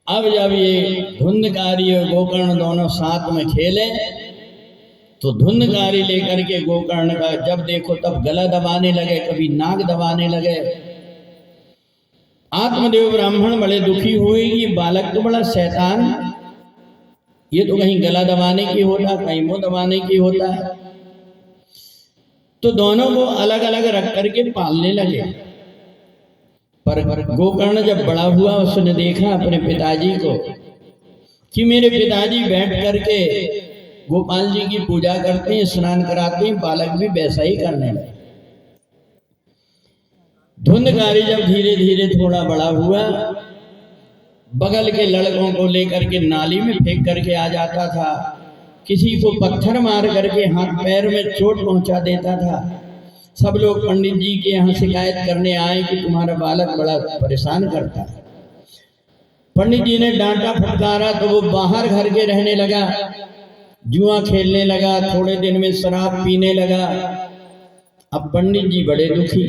अब जब ये धुंधकारी और गोकर्ण दोनों साथ में खेले तो धुंधकारी लेकर के गोकर्ण का जब देखो तब गला दबाने लगे, कभी नाक दबाने लगे। आत्मदेव ब्राह्मण बड़े दुखी हुए, ये बालक तो बड़ा शैतान, ये तो कहीं गला दबाने की होता, कहीं मुंह दबाने की होता है। तो दोनों को अलग अलग रख करके पालने लगे। पर गोकर्ण जब बड़ा हुआ उसने देखा अपने पिताजी को कि मेरे पिताजी बैठ करके गोपाल जी की पूजा करते हैं, स्नान कराते हैं, बालक भी वैसा ही करने लगे। धुंधकारी जब धीरे धीरे थोड़ा बड़ा हुआ, बगल के लड़कों को लेकर के नाली में फेंक करके आ जाता था, किसी को पत्थर मार करके हाथ पैर में चोट पहुंचा देता था। सब लोग पंडित जी के यहाँ शिकायत करने आए कि तुम्हारा बालक बड़ा परेशान करता है। पंडित जी ने डांटा फटकारा तो वो बाहर घर के रहने लगा, जुआ खेलने लगा, थोड़े दिन में शराब पीने लगा। अब पंडित जी बड़े दुखी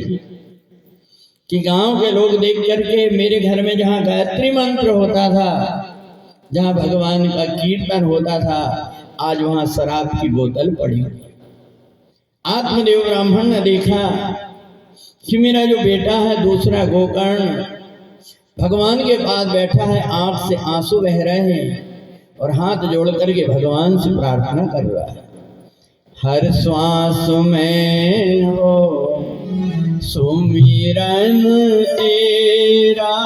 कि गांव के लोग देख करके मेरे घर में जहाँ गायत्री मंत्र होता था, जहाँ भगवान का कीर्तन होता था, आज वहाँ शराब की बोतल पड़ी हुई। आत्मदेव ब्राह्मण ने देखा कि मेरा जो बेटा है दूसरा गोकर्ण भगवान के पास बैठा है, आंख से आंसू बह रहे हैं और हाथ जोड़ करके भगवान से प्रार्थना कर रहा है। हर श्वास में हो सुमिरन तेरा,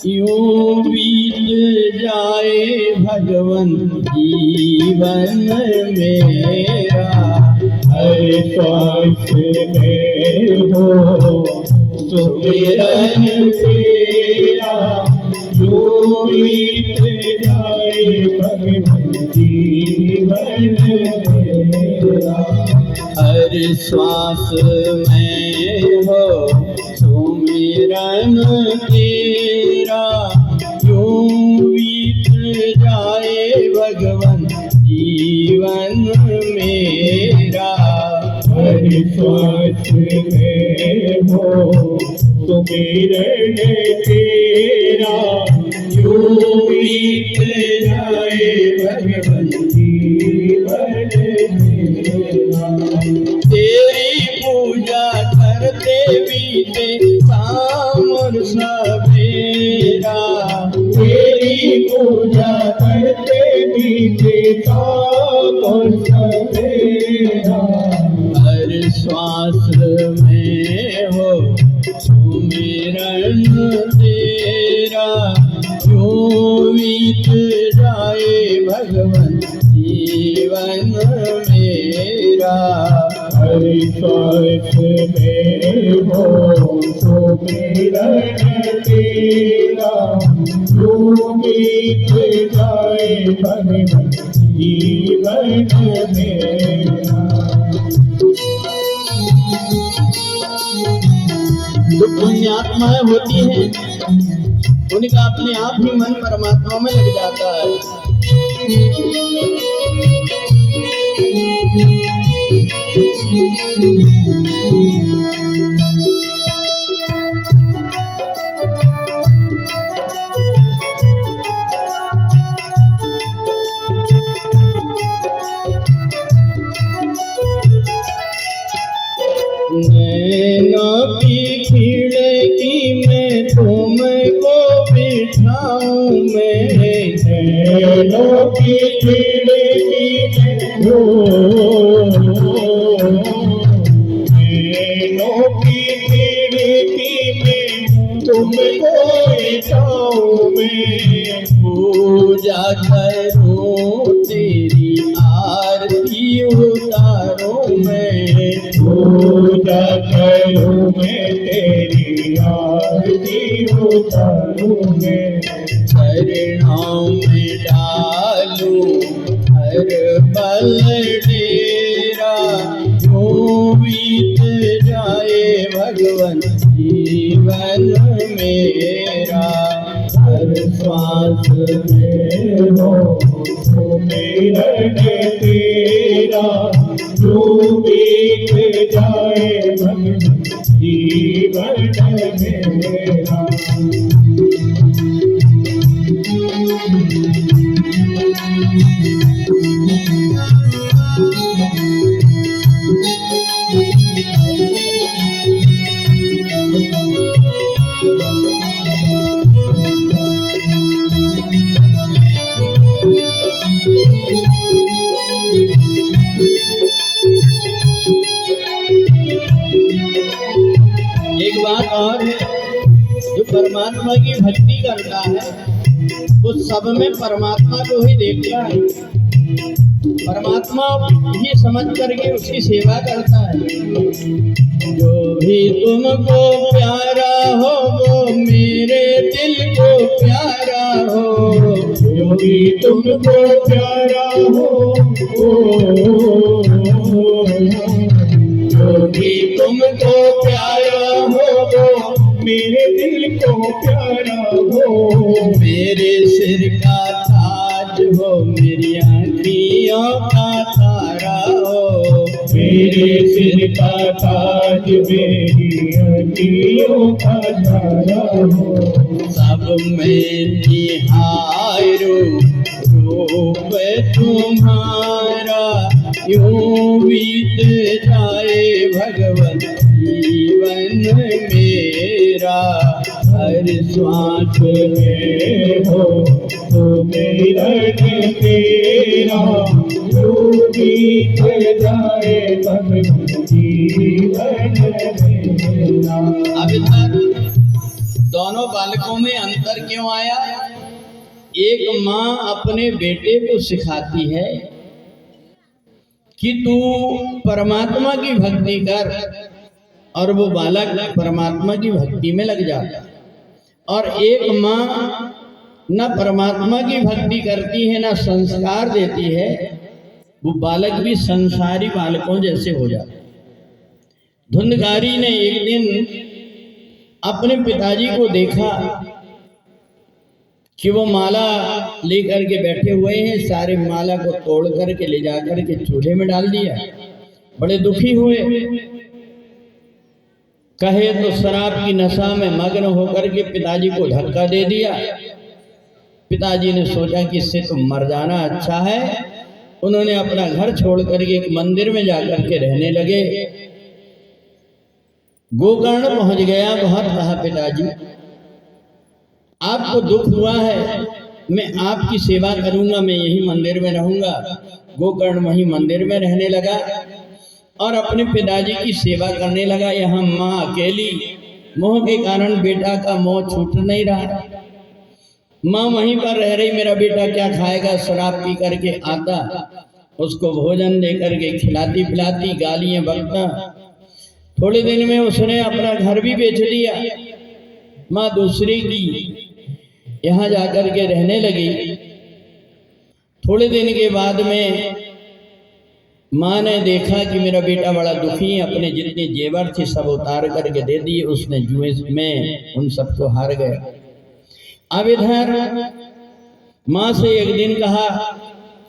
यूं बीत जाए भगवन जीवन मेरा। हर श्वास में हो सुमिरन तेरा, यूं बीत जाए भगवन जीवन मेरा। हर श्वास में हो सुमिरन तेरा, यूं बीत जाए भगवन जीवन मेरा। हर श्वास में हो सुमिरन तेरा, यूं बीत जाए भगवन जीवन मेरा। तेरी पूजा करते बीते शाम और सवेरा, तेरी पूजा करते बीते शाम और सवेरा। हर श्वास में हो सुमिरन तेरा, यूं बीत जाए भगवन जीवन मेरा। हर श्वास में हो सुमिरन तेरा, यूं बीत जाए भगवन जीवन मेरा। जो पुण्यात्माएं होती हैं उनका अपने आप ही मन परमात्मा में लग जाता है। नैनों की खिड़की में तुमको बिठाऊं मैं, नैनों की खिड़की में नैनों की खिड़की में तुमको बिठाऊं मैं। पूजा करूं तेरी आरती उतारूं मैं, पूजा करूं मैं तेरी आरती उतारूं मैं। बल डेरा, यूं बीत जाए भगवन जीवन मेरा। हर श्वास में हो सुमिरन तेरा, यूं बीत जाए भगवन जीवन मेरा। एक बात और है, जो परमात्मा की भक्ति करता है वो सब में परमात्मा को ही देखता है, परमात्मा ही समझ करके उसकी सेवा करता है। जो भी तुमको प्यारा हो वो मेरे दिल को प्यारा हो, जो भी तुमको प्यारा हो, जो भी तुमको प्यारा हो वो मेरे दिल को प्यारा हो। मेरे सिर का ताज हो, मेरी आँखियों का तारा हो, मेरे सिर का ताज, मेरी आँखियों का तारा हो। सब में निहारो रूप तुम्हारा, यूं बीत जाए भगवन जीवन मेरा। हर श्वास में हो सुमिरन तेरा, यूं बीत जाए भगवन जीवन मेरा। अब इधर दोनों बालकों में अंतर क्यों आया? एक माँ अपने बेटे को सिखाती है कि तू परमात्मा की भक्ति कर, और वो बालक परमात्मा की भक्ति में लग जाता। और एक माँ न परमात्मा की भक्ति करती है, न संस्कार देती है, वो बालक भी संसारी बालकों जैसे हो जाता। धुंधकारी ने एक दिन अपने पिताजी को देखा कि वो माला लेकर के बैठे हुए हैं, सारे माला को तोड़ करके ले जाकर के चूल्हे में डाल दिया। बड़े दुखी हुए, कहे तो शराब की नशा में मग्न होकर के पिताजी को धक्का दे दिया। पिताजी ने सोचा कि इससे तो मर जाना अच्छा है। उन्होंने अपना घर छोड़ करके एक मंदिर में जाकर के रहने लगे। गोकर्ण पहुंच गया, बहुत कहा पिताजी आपको दुख हुआ है, मैं आपकी सेवा करूंगा, मैं यही मंदिर में रहूंगा। गोकर्ण वहीं मंदिर में रहने लगा और अपने पिताजी की सेवा करने लगा। यहाँ माँ अकेली, मोह के कारण बेटा का मोह छूट नहीं रहा। माँ वहीं पर रह रही, मेरा बेटा क्या खाएगा, शराब पी करके आता, उसको भोजन दे करके खिलाती पिलाती, गालियां बकता। थोड़े दिन में उसने अपना घर भी बेच दिया, माँ दूसरी की यहाँ जाकर के रहने लगी। थोड़े दिन के बाद में माँ ने देखा कि मेरा बेटा बड़ा दुखी है, अपने जितने जेवर थे सब उतार करके दे दिए, उसने जुए में उन सबको हार गया। अब इधर माँ से एक दिन कहा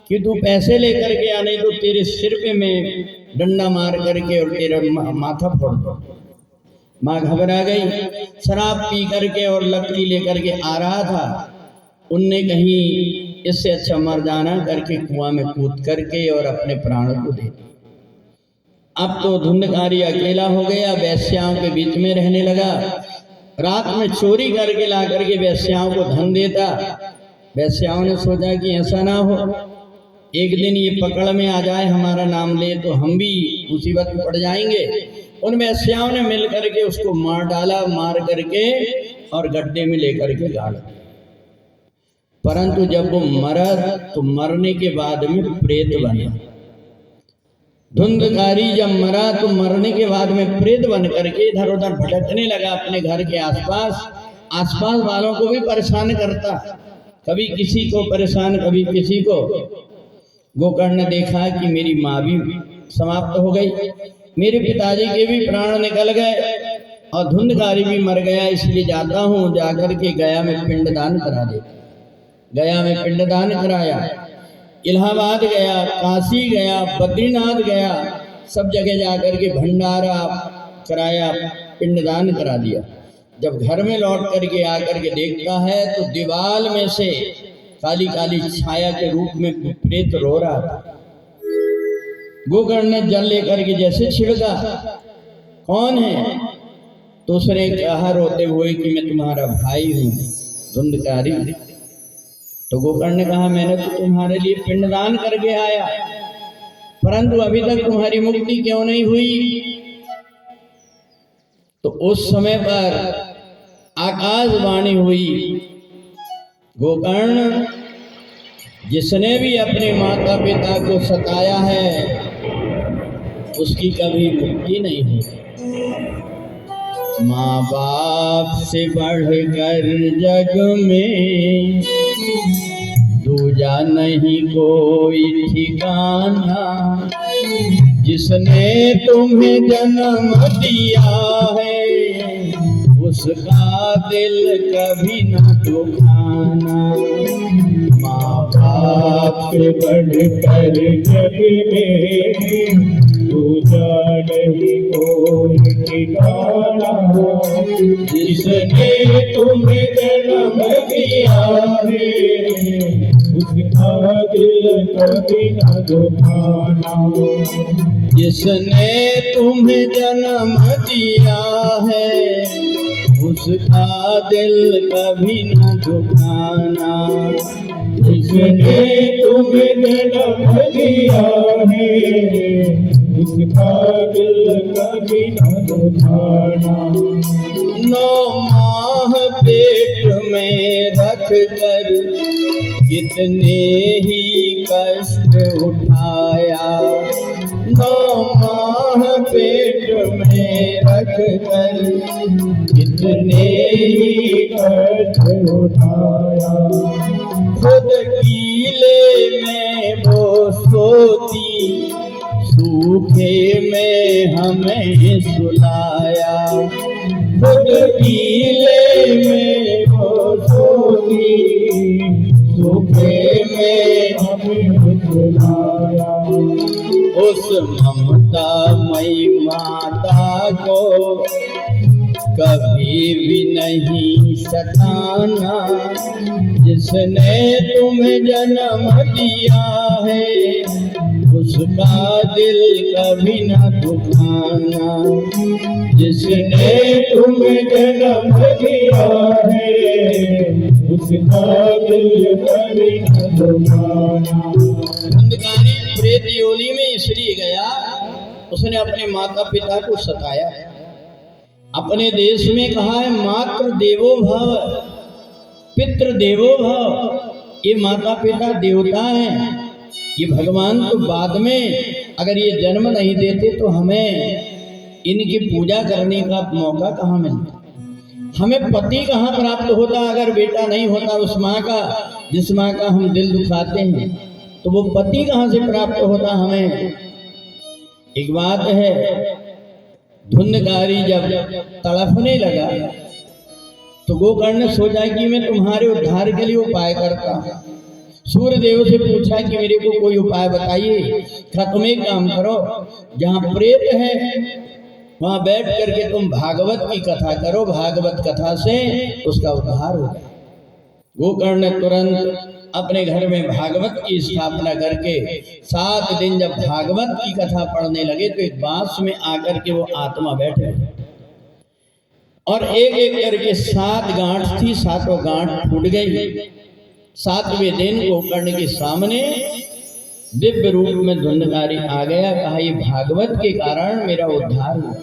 कि तू पैसे लेकर के आने, तो तेरे सिर पे मैं डंडा मार करके और तेरा माथा फोड़ दो। माँ घबरा गई, शराब पी करके और लकड़ी लेकर के आ रहा था। उनने कहीं इससे अच्छा मर जाना करके कुआं में कूद करके और अपने प्राणों को दे दिया। अब तो धुंधकारी अकेला हो गया, वेश्याओं के बीच में रहने लगा। रात में चोरी करके ला करके वेश्याओं को धन देता। वेश्याओं ने सोचा कि ऐसा ना हो, एक दिन ये पकड़ में आ जाए, हमारा नाम ले तो हम भी मुसीबत में पड़ जाएंगे। उन वेश्याओं ने मिल करके उसको मार डाला, मार करके और गड्ढे में लेकर के गाड़। परंतु जब वो मरा तो मरने के बाद में प्रेत बना। धुंधकारी जब मरा तो मरने के बाद में प्रेत बन करके इधर उधर भटकने लगा अपने घर के आसपास। आसपास वालों को भी परेशान करता, कभी किसी को परेशान कभी किसी को। गोकर्ण ने देखा कि मेरी माँ भी समाप्त हो गई, मेरे पिताजी के भी प्राण निकल गए और धुंधकारी भी मर गया, इसलिए जाता हूँ, जाकर के गया में पिंडदान करा दे। गया में पिंडदान कराया, इलाहाबाद गया, काशी गया, बद्रीनाथ गया, सब जगह जाकर के भंडारा कराया, पिंडदान करा दिया। जब घर में लौट करके आकर के देखता है तो दीवाल में से काली काली छाया के रूप में प्रेत रो रहा था। गोकर्ण ने जल लेकर के जैसे छिड़का, कौन है? तो उसने कहा रोते हुए कि मैं तुम्हारा भाई हूँ धुंधकारी। तो गोकर्ण ने कहा मैंने तो तुम्हारे लिए पिंडदान करके आया, परंतु अभी तक तुम्हारी मुक्ति क्यों नहीं हुई? तो उस समय पर आकाशवाणी हुई, गोकर्ण, जिसने भी अपने माता पिता को सताया है उसकी कभी मुक्ति नहीं होगी। माँ बाप से बढ़कर जग में दूजा नहीं कोई ठिकाना, जिसने तुम्हें जन्म दिया है उसका दिल कभी न दुखाना। माँ बाप से बढ़कर जग में दूजा नहीं कोई ठिकाना, जिसने तुम्हें जन्म दिया है उसका दिल कभी न दुखाना। जिसने तुम्हें जन्म दिया है उसका दिल कभी न दुखाना। जिसने तुम्हें जन्म दिया है उसका दिल कभी न दुखाना। 9 माह पेट में रख कर कितने ही कष्ट उठाया, 9 माह पेट में रख कर कितने ही कष्ट उठाया। खुद कीले में वो सोती, सूखे में हमें सुलाया। खुद कीले में वो सोती, सूखे में हमें सुलाया। उस ममता मई माता को कभी भी नहीं सताना, जिसने तुम्हें जन्म दिया है उसका दिल कभी न दुखाना। जिसने तुम्हें जन्म दिया है उसका दिल कभी न दुखाना। धुंधकारी प्रेत योनि में इसलिए गया, उसने अपने माता पिता को सताया। अपने देश में कहा है मातृ देवो भव, पितृ देवो भव। ये माता पिता देवता हैं, ये भगवान तो बाद में अगर ये जन्म नहीं देते तो हमें इनकी पूजा करने का मौका कहाँ मिलता, हमें पति कहाँ प्राप्त होता अगर बेटा नहीं होता उस माँ का, जिस माँ का हम दिल दुखाते हैं, तो वो पति कहाँ से प्राप्त होता हमें। एक बात है, धुंधकारी जब तड़पने लगा तो गोकर्ण ने सोचा कि मैं तुम्हारे उद्धार के लिए उपाय करता हूँ। सूर्य देव से पूछा कि मेरे को कोई उपाय बताइए। क्या तुम एक काम करो, जहाँ प्रेत है वहां बैठ करके तुम भागवत की कथा करो, भागवत कथा से उसका उद्धार हो जाए। गोकर्ण ने तुरंत अपने घर में भागवत की स्थापना करके 7 दिन जब भागवत की कथा पढ़ने लगे तो एक बांस में आकर के वो आत्मा बैठे और एक एक करके 7 गांठ थी, 7 गांठ फूट गई। 7वें दिन गोकर्ण के सामने दिव्य रूप में धुंधकारी आ गया। कहा ये भागवत के कारण मेरा उद्धार हुआ।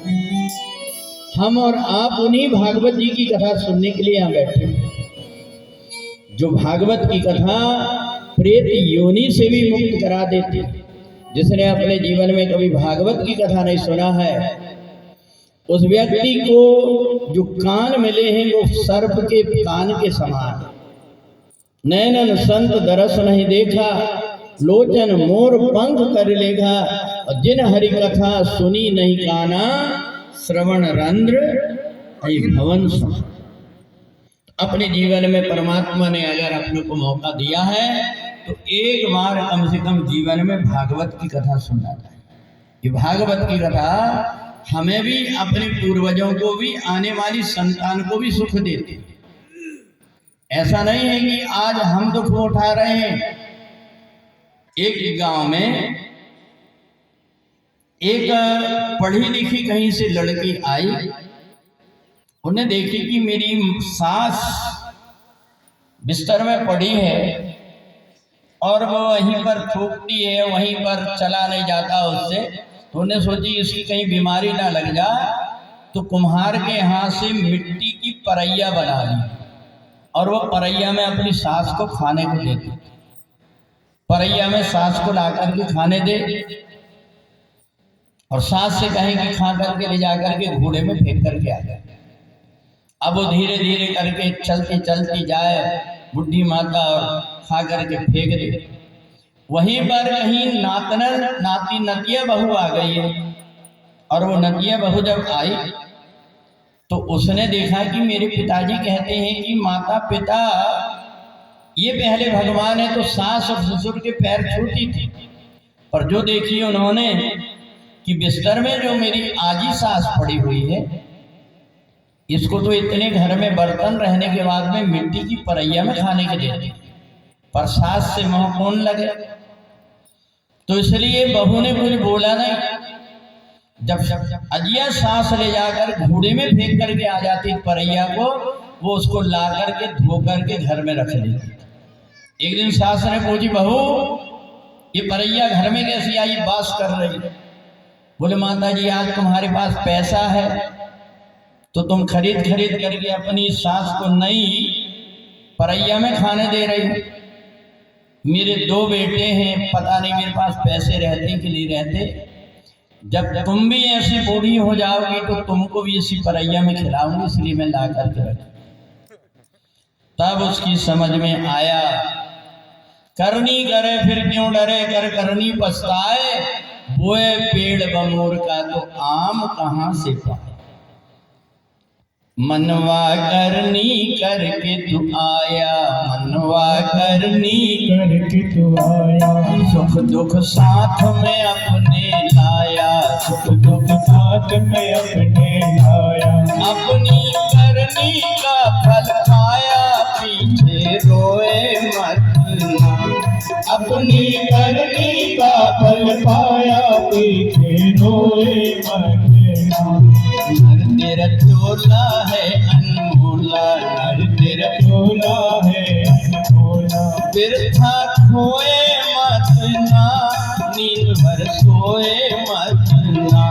हम और आप उन्हीं भागवत जी की कथा सुनने के लिए यहाँ बैठे हैं। जो भागवत की कथा प्रेत योनि से भी मुक्त करा देती। जिसने अपने जीवन में कभी भागवत की कथा नहीं सुना है उस व्यक्ति को जो कान मिले हैं वो सर्प के कान के समान। नैनन संत दरस नहीं देखा, लोचन मोर पंख कर लेगा, और जिन हरि कथा सुनी नहीं काना, श्रवण रंध्र ऐ भवन सम। अपने जीवन में परमात्मा ने अगर अपने को मौका दिया है तो एक बार कम से कम जीवन में भागवत की कथा सुनना चाहिए। ये भागवत की कथा हमें भी, अपने पूर्वजों को भी, आने वाली संतान को भी सुख देती है। ऐसा नहीं है कि आज हम दुख उठा रहे हैं। एक गांव में एक पढ़ी लिखी कहीं से लड़की आई, उन्हें देखी कि मेरी सास बिस्तर में पड़ी है और वो वहीं पर थूकती है, वहीं पर चला नहीं जाता उससे। तो उन्हें सोची इसकी कहीं बीमारी ना लग जा, तो कुम्हार के हाथ से मिट्टी की परैया बना ली और वो परैया में अपनी सास को खाने को देती। परैया में सास को ला करके खाने दे और सास से कहे कि खा करके ले जा करके घूड़े में फेंक करके आ जाए। अब वो धीरे धीरे करके चलती चलती जाए, बुढ़ी माता, और खा करके फेंक दे। वहीं पर कहीं नाती नतिया बहू आ गई है, और वो नतिया बहू जब आई तो उसने देखा कि मेरे पिताजी कहते हैं कि माता पिता ये पहले भगवान है, तो सास और ससुर के पैर छूती थी। पर जो देखी उन्होंने कि बिस्तर में जो मेरी आजी सास पड़ी हुई है, इसको तो इतने घर में बर्तन रहने के बाद में मिट्टी की परैया में खाने के देते, पर सास से मोह कौन लगे। तो इसलिए बहू ने कुछ बोला नहीं। जब अजिया सास ले जाकर घूड़े में फेंक करके आ जाती परैया को, वो उसको ला करके धो करके घर में रख लेती। एक दिन सास ने पूछी, बहू ये परैया घर में कैसी आई, बास कर रही? बोले माता जी आज तुम्हारे पास पैसा है तो तुम खरीद करके अपनी सास को नई परैया में खाने दे रही हो। मेरे 2 बेटे हैं, पता नहीं मेरे पास पैसे रहते कि नहीं रहते। जब तुम भी ऐसी बूढ़ी हो जाओगी तो तुमको भी इसी परैया में खिलाऊंगी, इसलिए मैं ला करके रखी। तब उसकी समझ में आया, करनी करे फिर क्यों डरे, कर करनी पछताए, बोए पेड़ बमोर का तो आम कहाँ से पाए। मनवा करनी करके तू आया, मनवा करनी करके तू आया, सुख दुख साथ में अपने लाया, सुख दुख साथ में अपने लाया। अपनी करनी का फल पाया, पीछे रोए मत ना। अपनी करनी का फल पाया, पीछे रोए मत ना। नर तेरा चोला है अनमोला, नर तेरा चोला है अनमोला, बिरथा खोए मत ना, नींद भर सोए मत ना।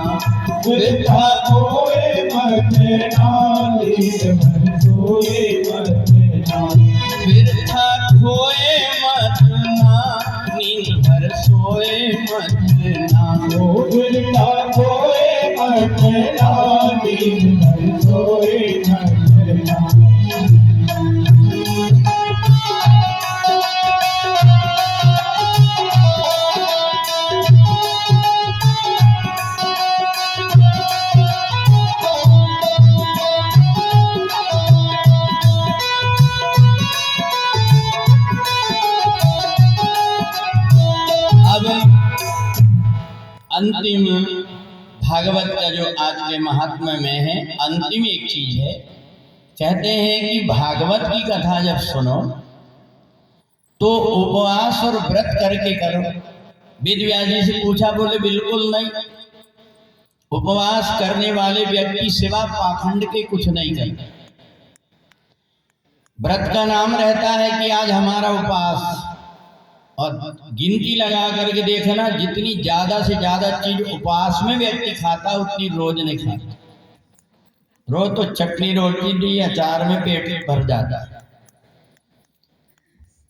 बिरथा खोए मत ना, नींद भर सोए मत ना। बिरथा खोए मत ना, नींद भर सोए मत ना। ओ बिरथा खोए मत ना, नींद भर सोए मत ना। अब अंतिम भागवत का जो आज के महात्मा में है, अंतिम एक चीज है। कहते हैं कि भागवत की कथा जब सुनो तो उपवास और व्रत करके करो। वेद व्यास जी से पूछा, बोले बिल्कुल नहीं, उपवास करने वाले व्यक्ति सिवा पाखंड के कुछ नहीं करते। व्रत का नाम रहता है कि आज हमारा उपवास, और गिनती लगा करके देखना, जितनी ज्यादा से ज्यादा चीज उपवास में व्यक्ति खाता उतनी रोज नहीं खाता। रोज तो चटनी रोटी दी अचार में पेट भर जाता है।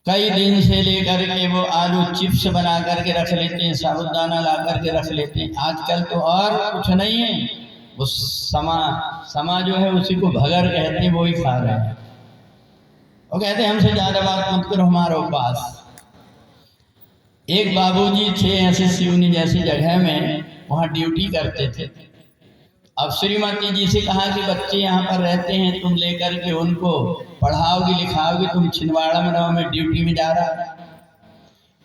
कई दिन से लेकर के वो आलू चिप्स बना करके रख लेते हैं, साबुदाना ला करके रख लेते हैं। आजकल तो और कुछ नहीं है, वो समा जो है उसी को भगर कहते हैं, वो ही खा रहे हैं। वो कहते हैं हमसे ज्यादा बात मत करो, हमारा उपवास। एक बाबूजी थे ऐसे सिवनी जैसी जगह में, वहाँ ड्यूटी करते थे। अब श्रीमती जी से कहा कि बच्चे यहाँ पर रहते हैं, तुम लेकर के उनको पढ़ाओगी लिखाओगी, तुम छिंदवाड़ा में रहो, मैं ड्यूटी में जा रहा।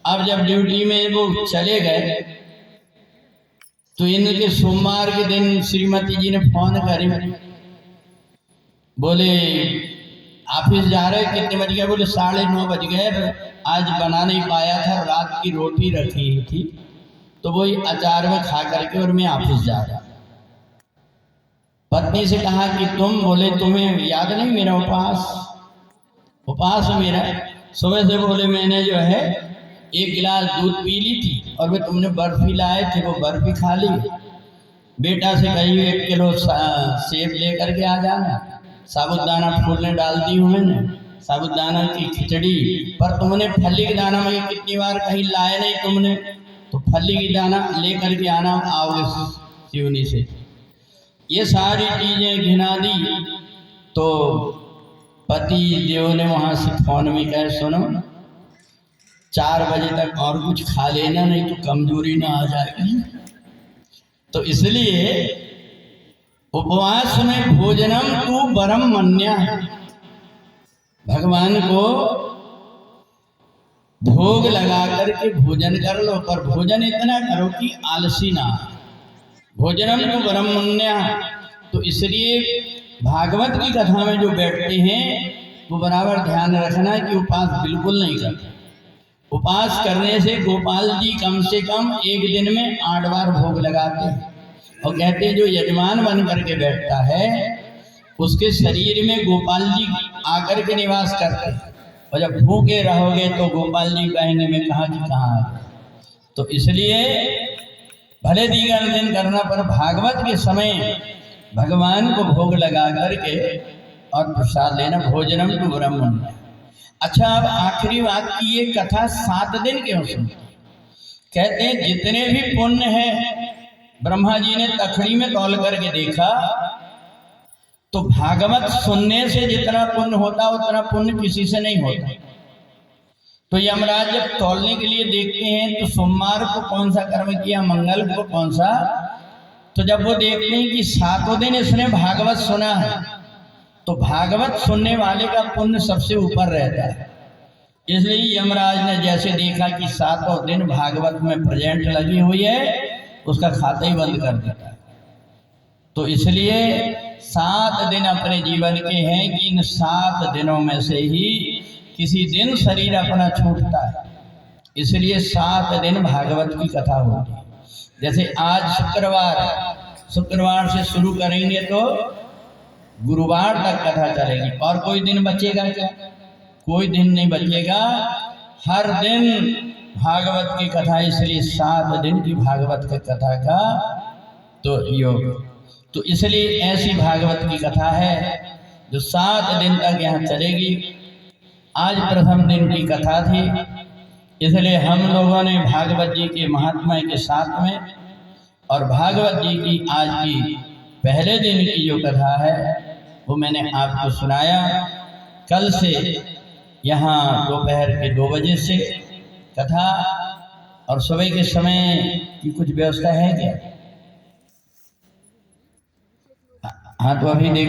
अब जब ड्यूटी में वो चले गए तो इनके सोमवार के दिन श्रीमती जी ने फोन करे, बोले ऑफिस जा रहे, कितने बज गए? बोले 9:30 बज गए, आज बना नहीं पाया था, रात की रोटी रखी थी तो वही अचार में खा करके और मैं ऑफिस जा रहा। पत्नी से कहा कि तुम? बोले तुम्हें याद नहीं मेरा उपवास है मेरा। सुबह से बोले मैंने जो है 1 गिलास दूध पी ली थी और वे तुमने बर्फी लाए थे वो बर्फी खा ली। बेटा से कही 1 किलो सेब लेकर के आ जाना, साबुदाना फूलने डाल दी हूँ मैंने, साबुदाना की खिचड़ी। पर तुमने फली के दाना में कितनी बार कहीं लाए नहीं तुमने, तो फली की दाना लेकर के आना आओगे सिवनी से। ये सारी चीजें घिना दी। तो पति देव ने वहां से फोन में कहे सुनो 4 बजे तक और कुछ खा लेना, नहीं तो कमजोरी ना आ जाएगी। तो इसलिए उपवास में भोजनम तू परम मन्या, भगवान को भोग लगा करके भोजन कर लो, पर भोजन इतना करो कि आलसी ना। भोजनम तू परम मन्या। तो इसलिए भागवत की कथा में जो बैठते हैं वो बराबर ध्यान रखना कि उपवास बिल्कुल नहीं करते। उपवास करने से गोपाल जी कम से कम एक दिन में 8 बार भोग लगाते हैं और कहते हैं जो यजमान बन करके बैठता है उसके शरीर में गोपाल जी आकर के निवास करते हैं, और जब भूखे रहोगे तो गोपाल जी कहेंगे मैं कहाँ की कहाँ आ गया। तो इसलिए भले दीगर दिन करना, पर भागवत के समय भगवान को भोग लगा करके और प्रसाद लेना। भोजनम टू ब्रह्म। अच्छा, अब आखिरी बात की ये कथा 7 दिन क्यों सुनते? कहते हैं जितने भी पुण्य है, ब्रह्मा जी ने तखड़ी में तौल करके देखा तो भागवत सुनने से जितना पुण्य होता उतना पुण्य किसी से नहीं होता। तो यमराज जब तौलने के लिए देखते हैं तो सोमवार को कौन सा कर्म किया, मंगल को कौन सा, तो जब वो देखते हैं कि 7 दिन इसने भागवत सुना है तो भागवत सुनने वाले का पुण्य सबसे ऊपर रहता है। इसलिए यमराज ने जैसे देखा कि 7 दिन भागवत में प्रेजेंट लगी हुई है, उसका खाता ही बंद कर देता है। तो इसलिए 7 दिन अपने जीवन के हैं कि इन 7 दिनों में से ही किसी दिन शरीर अपना छूटता है। इसलिए 7 दिन भागवत की कथा होती है। जैसे आज शुक्रवार से शुरू करेंगे तो गुरुवार तक कथा चलेगी। और कोई दिन बचेगा क्या? कोई दिन नहीं बचेगा, हर दिन भागवत की कथा। इसलिए 7 दिन की भागवत की कथा का तो योग, तो इसलिए ऐसी भागवत की कथा है जो 7 दिन तक यहाँ चलेगी। आज प्रथम दिन की कथा थी, इसलिए हम लोगों ने भागवत जी के महात्मा के साथ में और भागवत जी की आज की पहले दिन की जो कथा है वो मैंने आपको सुनाया। कल से यहाँ दोपहर के 2 बजे से कथा, और सुबह के समय की कुछ व्यवस्था है क्या? हाँ, तो अभी देख